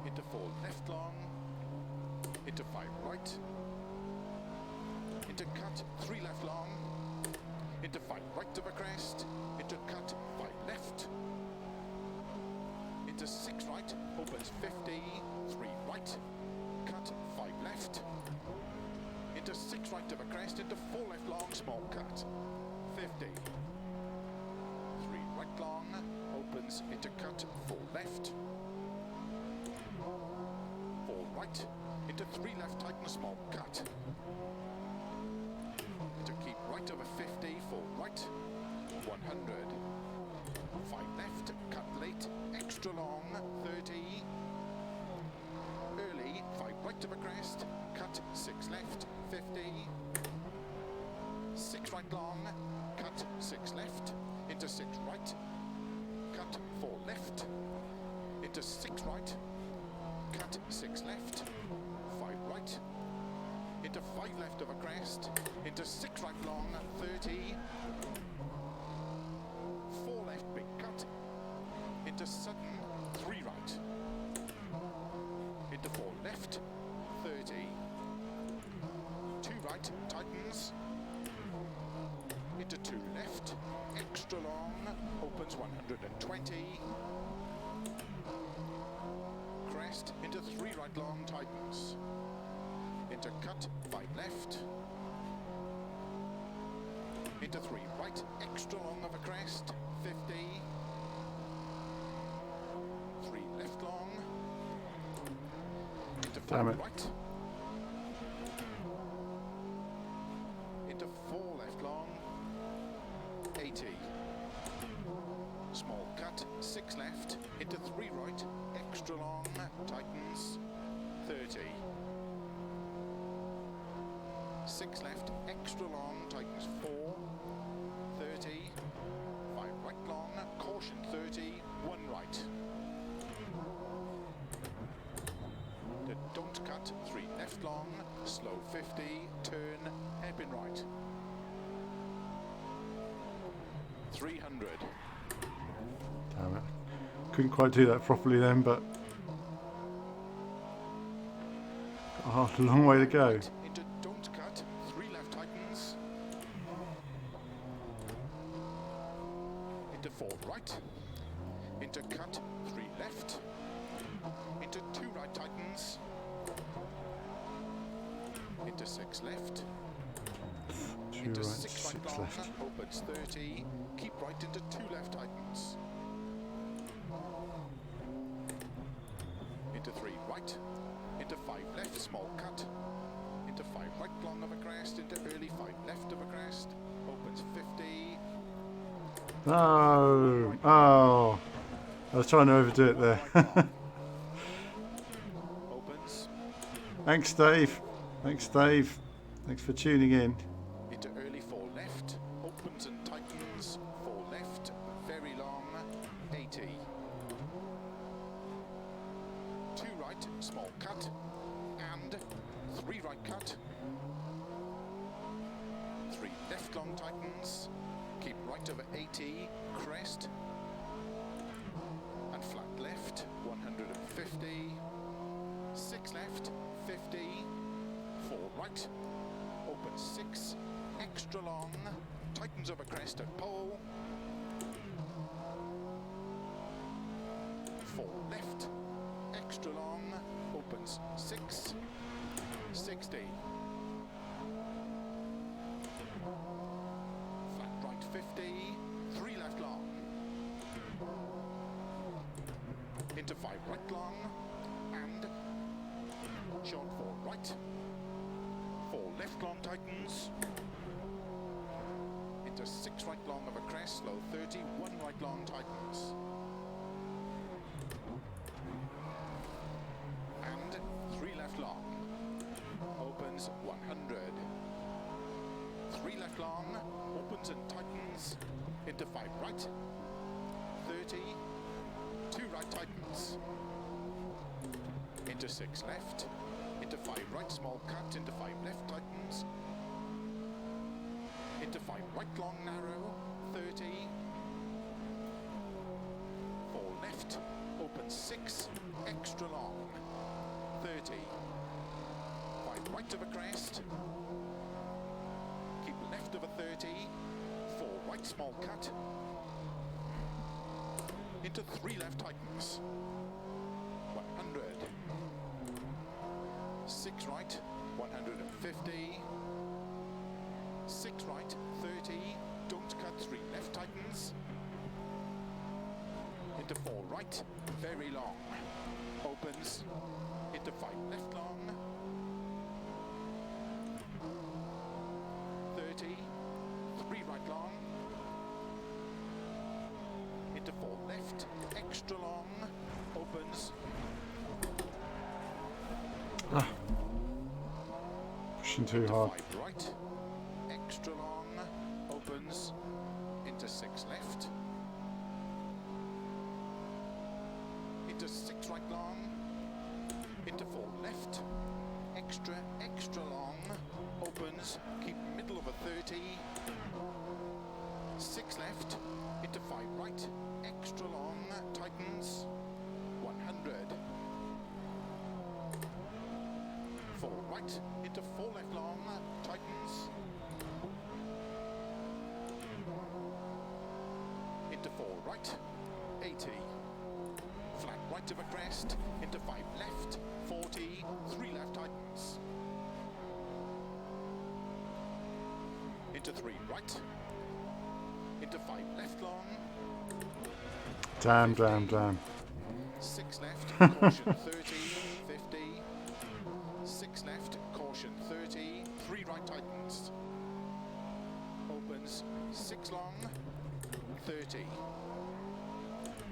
into 4 left long, into 5 right, into cut 3 left long, into 5 right over crest, into cut 5 left, into 6 right, opens 50, 3 right, cut 5 left, into 6 right over crest, into 4 left long, small cut, 50, 3 right long, opens into cut 4 left, 4 right, into 3 left, tighten a small cut, into keep right over 50, 4 right, 100, 5 left, cut late, extra long, 30, early, 5 right over crest, cut 6 left, 50, 6 right long, cut 6 left, into 6 right, cut cut, 4 left, into 6 right, cut, 6 left, 5 right, into 5 left of a crest, into 6 right long, 30, 4 left, big cut, into sudden, 3 right, into 4 left, 30, 2 right, tightens, into 2 left, extra long, opens 120, crest, into 3 right long, tightens, into cut, 5 left, into 3 right, extra long of a crest, 50, 3 left long, into 5 right, into 4 left long, 80, small cut, 6 left, into 3 right, extra long, tightens, 30, 6 left, extra long, tightens 4, 30, 5 right long, caution 30, 1 right. The don't cut, 3 left long, slow 50, turn, hairpin right. 300. Damn it. Couldn't quite do that properly then, but a long way to go. Into don't cut, 3 left tightens. Into 4 right. Into cut, 3 left. Into 2 right tightens. Into 6 left. 2 Into right, 6 right 6 long, left. opens 30. Keep right into 2 left tightens. Into 3 right. Into 5 left, small cut. Into 5 right long of a crest. Into early 5 left of a crest. Opens 50. No! Oh! I was trying to overdo it there. Opens Thanks, Dave. Thanks, Dave. Thanks for tuning in. into early 4 left. Opens and tightens. 4 left, very long. 80. 2 right, small cut. And 3 right cut. 3 left long tightens. Keep right over 80. Crest. And flat left. 150. 6 left. 50. 4 right. Open 6. Extra long. Tightens over crest at pole. 4 left. Extra long. Opens 6. 60. Flat right 50. 3 left long. Into 5 right long. And short 4 right. 4 left long tightens. Into 6 right long of a crest, low 30, 1 right long tightens. And 3 left long. Opens 100. 3 left long, opens and tightens. Into 5 right. 30. 2 right tightens. Into 6 left. Into 5 right, small cut. Into 5 left tightens. Into 5 right long, narrow. 30. 4 left. Open 6. Extra long. 30. 5 right of a crest. Keep left of a 30. 4 right, small cut. Into 3 left tightens. 100. 6 right, 150. 6 right, 30. Don't cut, 3 left tightens. Into 4 right, very long. Opens. Into 5 left long. 30. 3 right long. Into 4 left, extra long. Opens. Pushing too Into hard. 5 right, extra long, opens, into 6 left, right long, into 4 left, extra, extra long, opens, keep middle of a 30, 6 left, into 5 right, extra long, tightens, 100, 4 right, into 4 left long, tightens, into 4 right, 80, flat right of a crest, into 5 left, 40, 3 left tightens, into 3 right, into 5 left long, Damn, 50, damn, damn. 6 left, caution 30, 50, 6 left, caution 30, 3 right tightens, opens, 6 long, 30,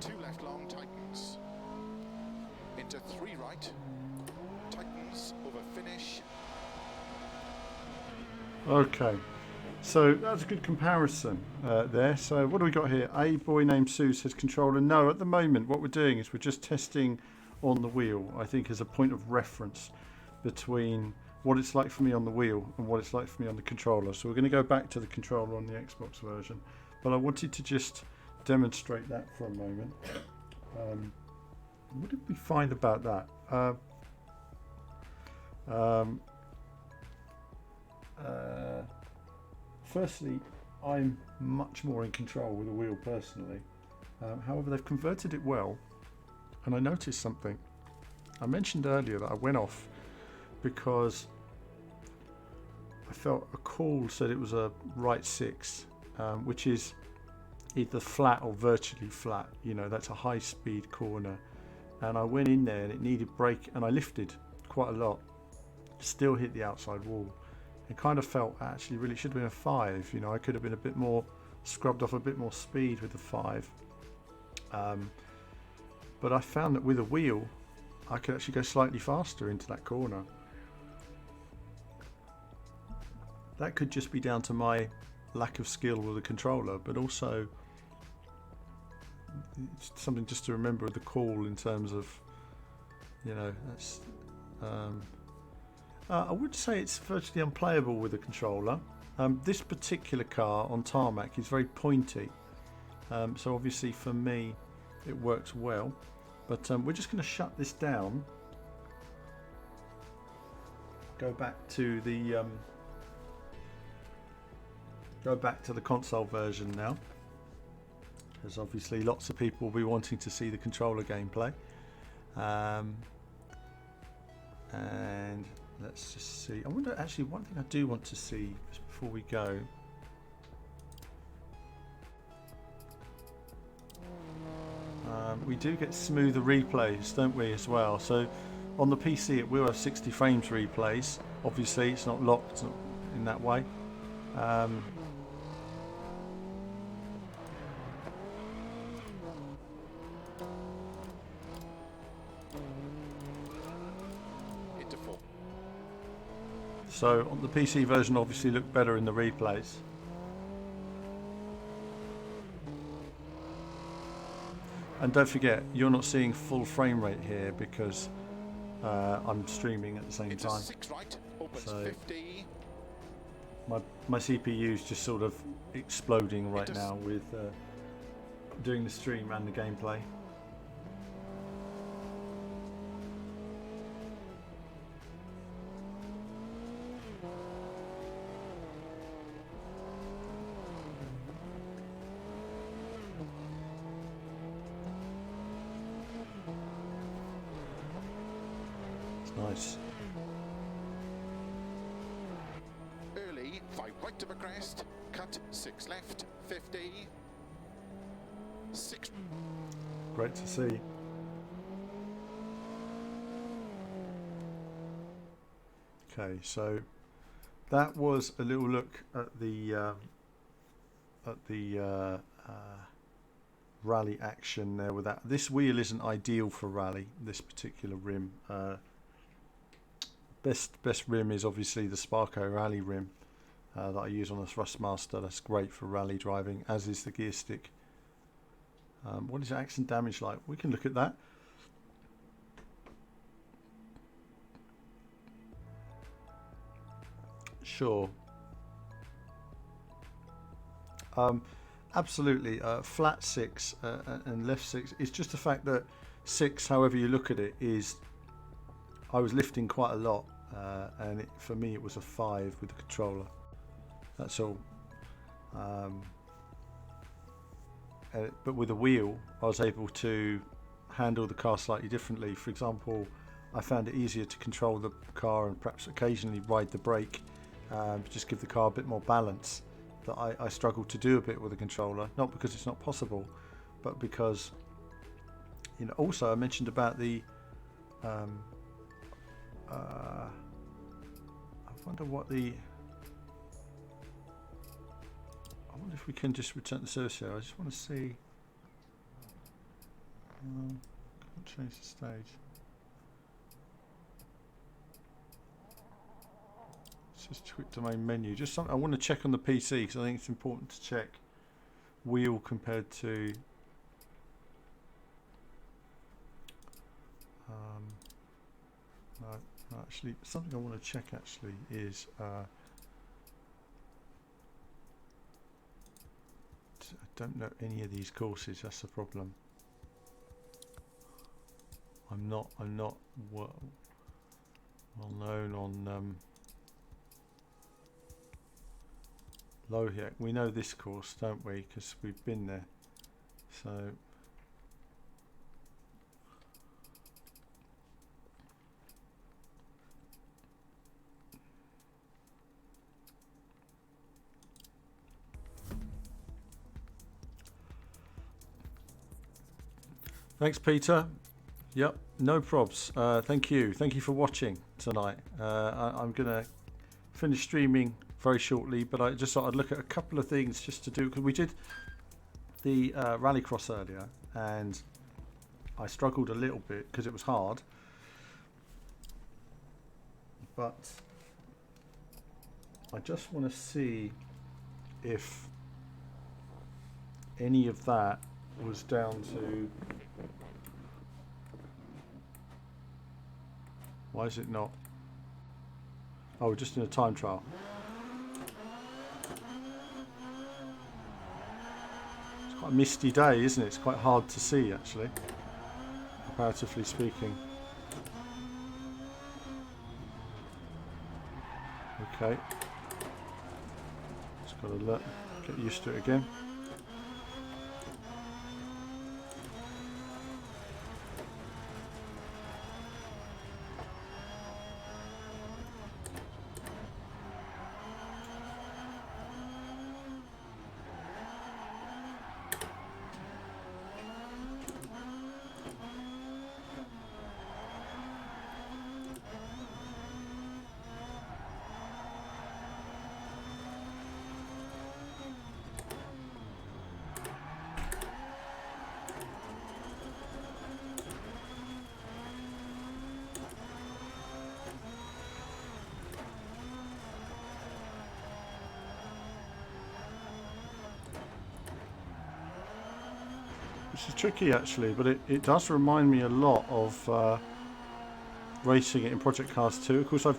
2 left long tightens, into 3 right, tightens, over finish. Okay, so that's a good comparison there. So what do we got here? A boy named Sue says controller. No, at the moment what we're doing is we're just testing on the wheel, I think, as a point of reference between what it's like for me on the wheel and what it's like for me on the controller. So we're going to go back to the controller on the Xbox version, but I wanted to just demonstrate that for a moment. What did we find about that? Firstly, I'm much more in control with the wheel personally. However, they've converted it well, and I noticed something. I mentioned earlier that I went off because I felt a call said it was a right 6, which is either flat or virtually flat. You know, that's a high speed corner. And I went in there and it needed brake, and I lifted quite a lot. Still hit the outside wall. It kind of felt actually really should have been a 5. You know, I could have been a bit more scrubbed off a bit more speed with the 5. But I found that with a wheel, I could actually go slightly faster into that corner. That could just be down to my lack of skill with the controller, but also it's something just to remember with the call in terms of, you know, that's. I would say it's virtually unplayable with a controller. This particular car on tarmac is very pointy, so obviously for me it works well. But we're just going to shut this down. Go back to the console version now, because obviously lots of people will be wanting to see the controller gameplay. And let's just see. I wonder, actually, one thing I do want to see just before we go. We do get smoother replays, don't we, as well? So on the PC it will have 60 frames replays. Obviously it's not locked in that way. So on the PC version obviously look better in the replays. And don't forget, you're not seeing full frame rate here because I'm streaming at the same time. So my CPU is just sort of exploding right now with doing the stream and the gameplay. Nice. Early, 5 right of a crest, cut, 6 left, 50, 6. Great to see. Okay, so that was a little look at the rally action there with that. This wheel isn't ideal for rally, this particular rim. Best rim is obviously the Sparco rally rim that I use on the Thrustmaster. That's great for rally driving, as is the gear stick. What is accident damage like? We can look at that. Sure. Absolutely. Flat six and left six. It's just the fact that six, however you look at it, is I was lifting quite a lot, and for me it was a 5 with the controller. That's all. But with a wheel, I was able to handle the car slightly differently. For example, I found it easier to control the car and perhaps occasionally ride the brake, just give the car a bit more balance. That I struggled to do a bit with a controller, not because it's not possible, but because, you know, also I mentioned about the I wonder if we can just return the service here. I just want to see. Can't change the stage. Just quick to main menu. Just something I want to check on the PC because I think it's important to check wheel compared to no, actually something I want to check actually is I don't know any of these courses. That's the problem. I'm not well known on Lohiak. We know this course, don't we? Because we've been there. So thanks, Peter. Yep, no probs. Thank you for watching tonight. I'm gonna finish streaming very shortly, but I just thought I'd look at a couple of things just to do, because we did the rallycross earlier and I struggled a little bit because it was hard, but I just want to see if any of that was down to, why is it not? Oh, we're just in a time trial. It's quite a misty day, isn't it? It's quite hard to see, actually, comparatively speaking. Okay. Just got to get used to it again. Which is tricky actually, but it does remind me a lot of racing it in Project Cars 2. Of course, I've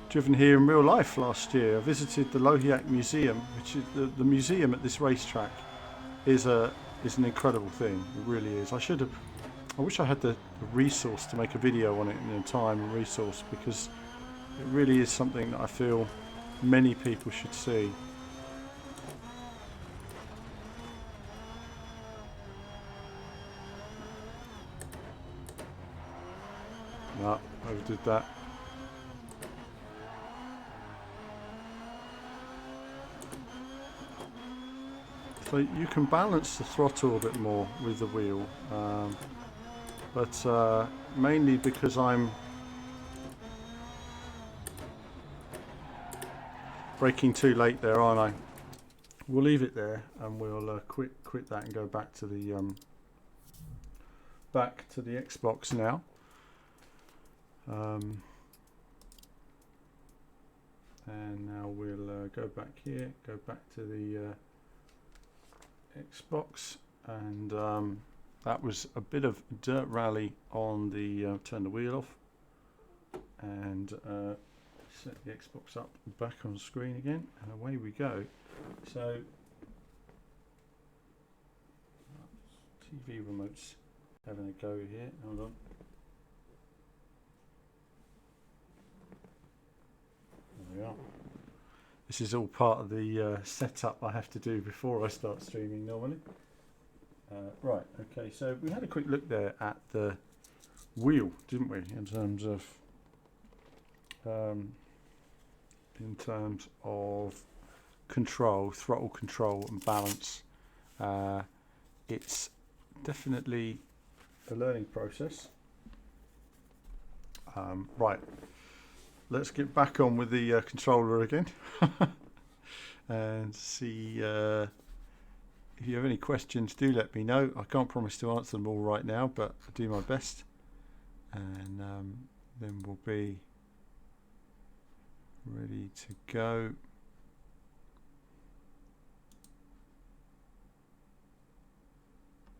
driven here in real life last year. I visited the Lohiak Museum, which is the museum at this racetrack is an incredible thing. It really is. I wish I had the resource to make a video on it in time and resource, because it really is something that I feel many people should see. No, overdid that. So you can balance the throttle a bit more with the wheel, but mainly because I'm braking too late there, aren't I? We'll leave it there and we'll quit that and go back to the Xbox now. And now we'll go back here, go back to the Xbox, and that was a bit of dirt rally on the turn the wheel off, and set the Xbox up back on screen again, and away we go. So TV remote's having a go here. Hold on. There we are. This is all part of the setup I have to do before I start streaming normally. Right, okay, so we had a quick look there at the wheel, didn't we, in terms of control, throttle control and balance. It's definitely a learning process. Right, let's get back on with the controller again and see if you have any questions. Do let me know. I can't promise to answer them all right now, but I'll do my best, and then we'll be ready to go.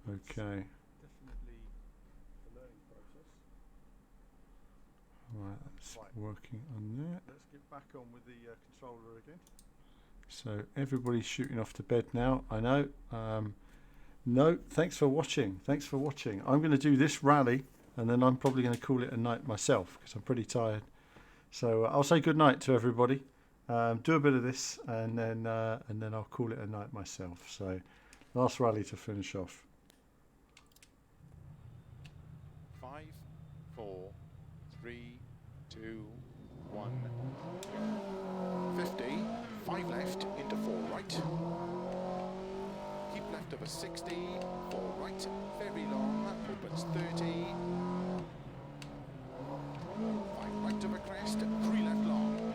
Okay. Definitely a learning process. Right, that's working on there. Let's get back on with the controller again. So everybody's shooting off to bed now, I know. No, thanks for watching. Thanks for watching. I'm going to do this rally, and then I'm probably going to call it a night myself because I'm pretty tired. So I'll say good night to everybody. Do a bit of this, and then I'll call it a night myself. So last rally to finish off. 5, 4, 3, 2, 1, 50, 5 left into 4 right. Keep left over 60, 4 right, very long, opens 30. 5 right over crest, 3 left long.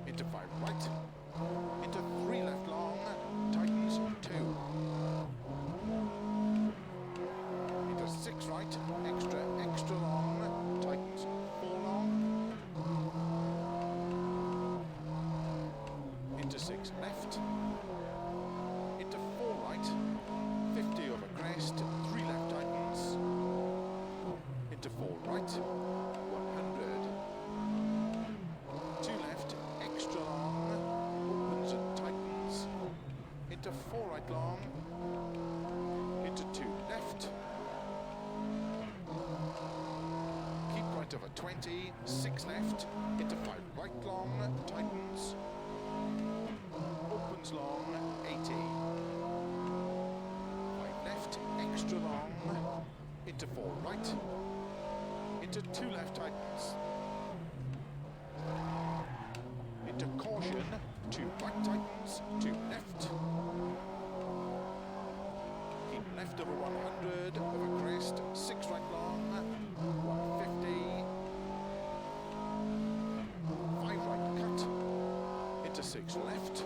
Into 5 right, into 3 left long, tightens 2. Into 6 right, extra long, tightens 4 long. Into 6 left, into 4 right, 50 over crest, 3 left tightens. Into 4 right, 100. 2 left, extra long, opens and tightens. Into 4 right long, into 2 left. Keep right over 20, 6 left, into 5 right long, tightens. Opens long, 80. 5 left, extra long, into 4 right. Into 2 left tightens. Into caution, 2 right tightens, 2 left. Keep left over 100, over crest, 6 right long, 150. 5 right cut, into 6 left.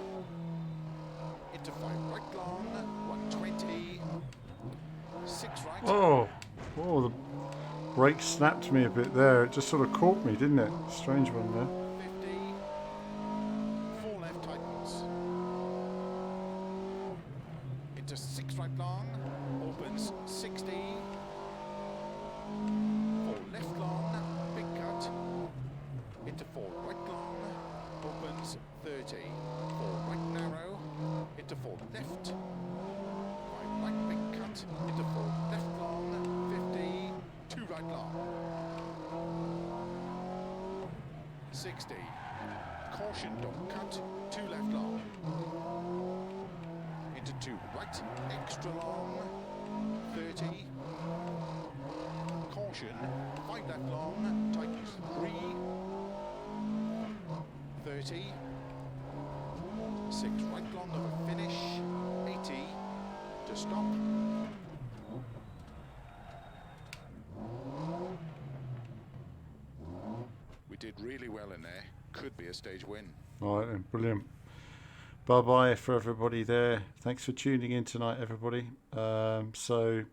Into 5 right long, 120. 6 right. Oh, the brake snapped me a bit there. It just sort of caught me, didn't it? Strange one there. 50, 4 left tightens. Into 6 right long, opens 60. 4 left long, big cut. Into 4 right long, opens 30. 4 right narrow, into 4 left. 5 right big cut, into 4 left long, 50. 2 right long. 60. Caution, don't cut. 2 left long. Into 2 right, extra long. 30. Caution, 5 left long, tightens 3. 30. 6 right long over finish. 80. To stop. We did really well in there. Could be a stage win. All right then, brilliant. Bye bye for everybody there. Thanks for tuning in tonight, everybody. So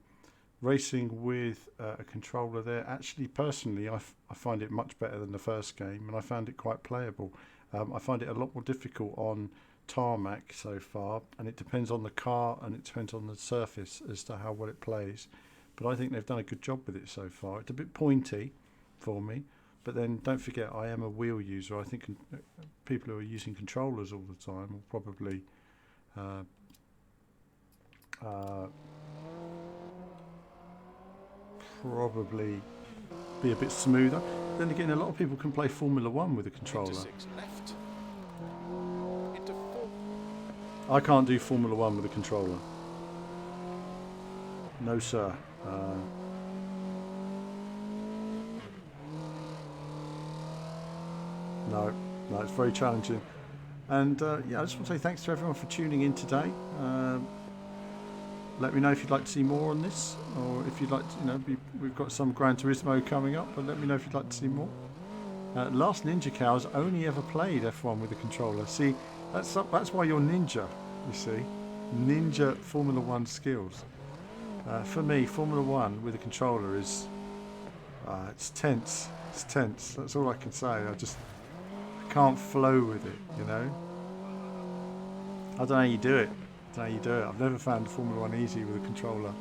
racing with a controller there, actually personally I find it much better than the first game, and I found it quite playable. I find it a lot more difficult on tarmac so far, and it depends on the car and it depends on the surface as to how well it plays, but I think they've done a good job with it so far. It's a bit pointy, for me. But then don't forget, I am a wheel user. I think people who are using controllers all the time will probably be a bit smoother. Then again, a lot of people can play Formula 1 with a controller. Into 6 left. Into 4. I can't do Formula 1 with a controller. No, sir. No, it's very challenging. And yeah, I just want to say thanks to everyone for tuning in today. Let me know if you'd like to see more on this, or if you'd like to, we've got some Gran Turismo coming up, but let me know if you'd like to see more. Last Ninja Cow's only ever played F1 with a controller. See, that's why you're ninja, you see. Ninja Formula 1 skills. For me, Formula 1 with a controller is, it's tense. It's tense. That's all I can say. I can't flow with it, I don't know how you do it. I've never found Formula 1 easy with a controller.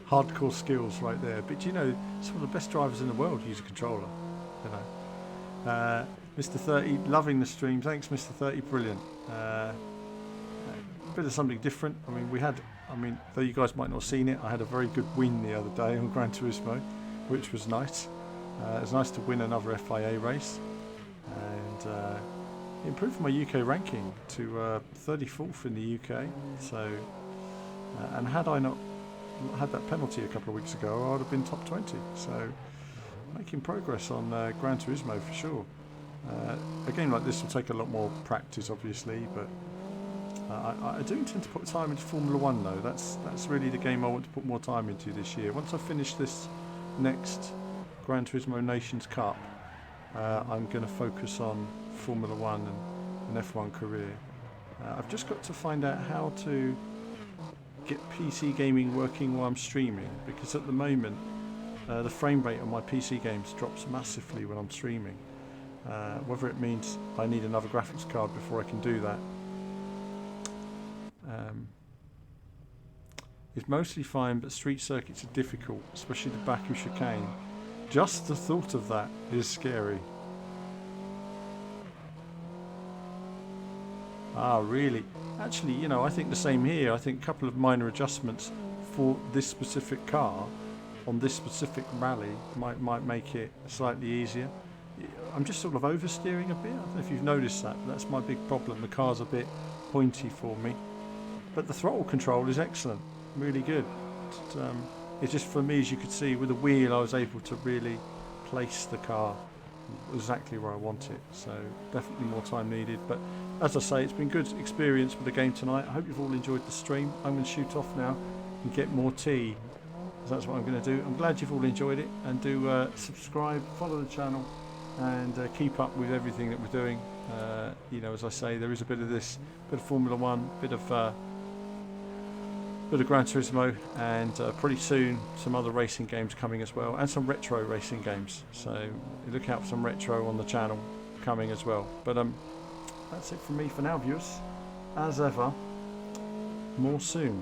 Hardcore skills right there. But some of the best drivers in the world use a controller. Mr. 30, loving the stream. Thanks, Mr. 30, brilliant. A bit of something different. Though you guys might not have seen it, I had a very good win the other day on Gran Turismo, which was nice. It was nice to win another FIA race. And improved my UK ranking to 34th in the UK. So, and had I not had that penalty a couple of weeks ago, I would have been top 20. So, making progress on Gran Turismo for sure. A game like this will take a lot more practice, obviously, but I do intend to put time into Formula 1 though. That's really the game I want to put more time into this year. Once I finish this next Gran Turismo Nations Cup, I'm going to focus on Formula 1 and an F1 career. I've just got to find out how to get PC gaming working while I'm streaming, because at the moment the frame rate on my PC games drops massively when I'm streaming. Whether it means I need another graphics card before I can do that is mostly fine, but street circuits are difficult, especially the Baku chicane. Just the thought of that is scary. Ah, really? Actually, I think the same here. I think a couple of minor adjustments for this specific car on this specific rally might make it slightly easier. I'm just sort of oversteering a bit. I don't know if you've noticed that, but that's my big problem. The car's a bit pointy for me. But the throttle control is excellent, really good. It's just, for me, as you could see, with the wheel I was able to really place the car exactly where I want it. So definitely more time needed. But as I say, it's been good experience with the game tonight. I hope you've all enjoyed the stream. I'm going to shoot off now and get more tea. So that's what I'm going to do. I'm glad you've all enjoyed it, and do subscribe, follow the channel, and keep up with everything that we're doing. As I say, there is a bit of this, bit of Formula 1, bit of Gran Turismo, and pretty soon some other racing games coming as well, and some retro racing games. So look out for some retro on the channel coming as well. But that's it from me for now, viewers. As ever, more soon.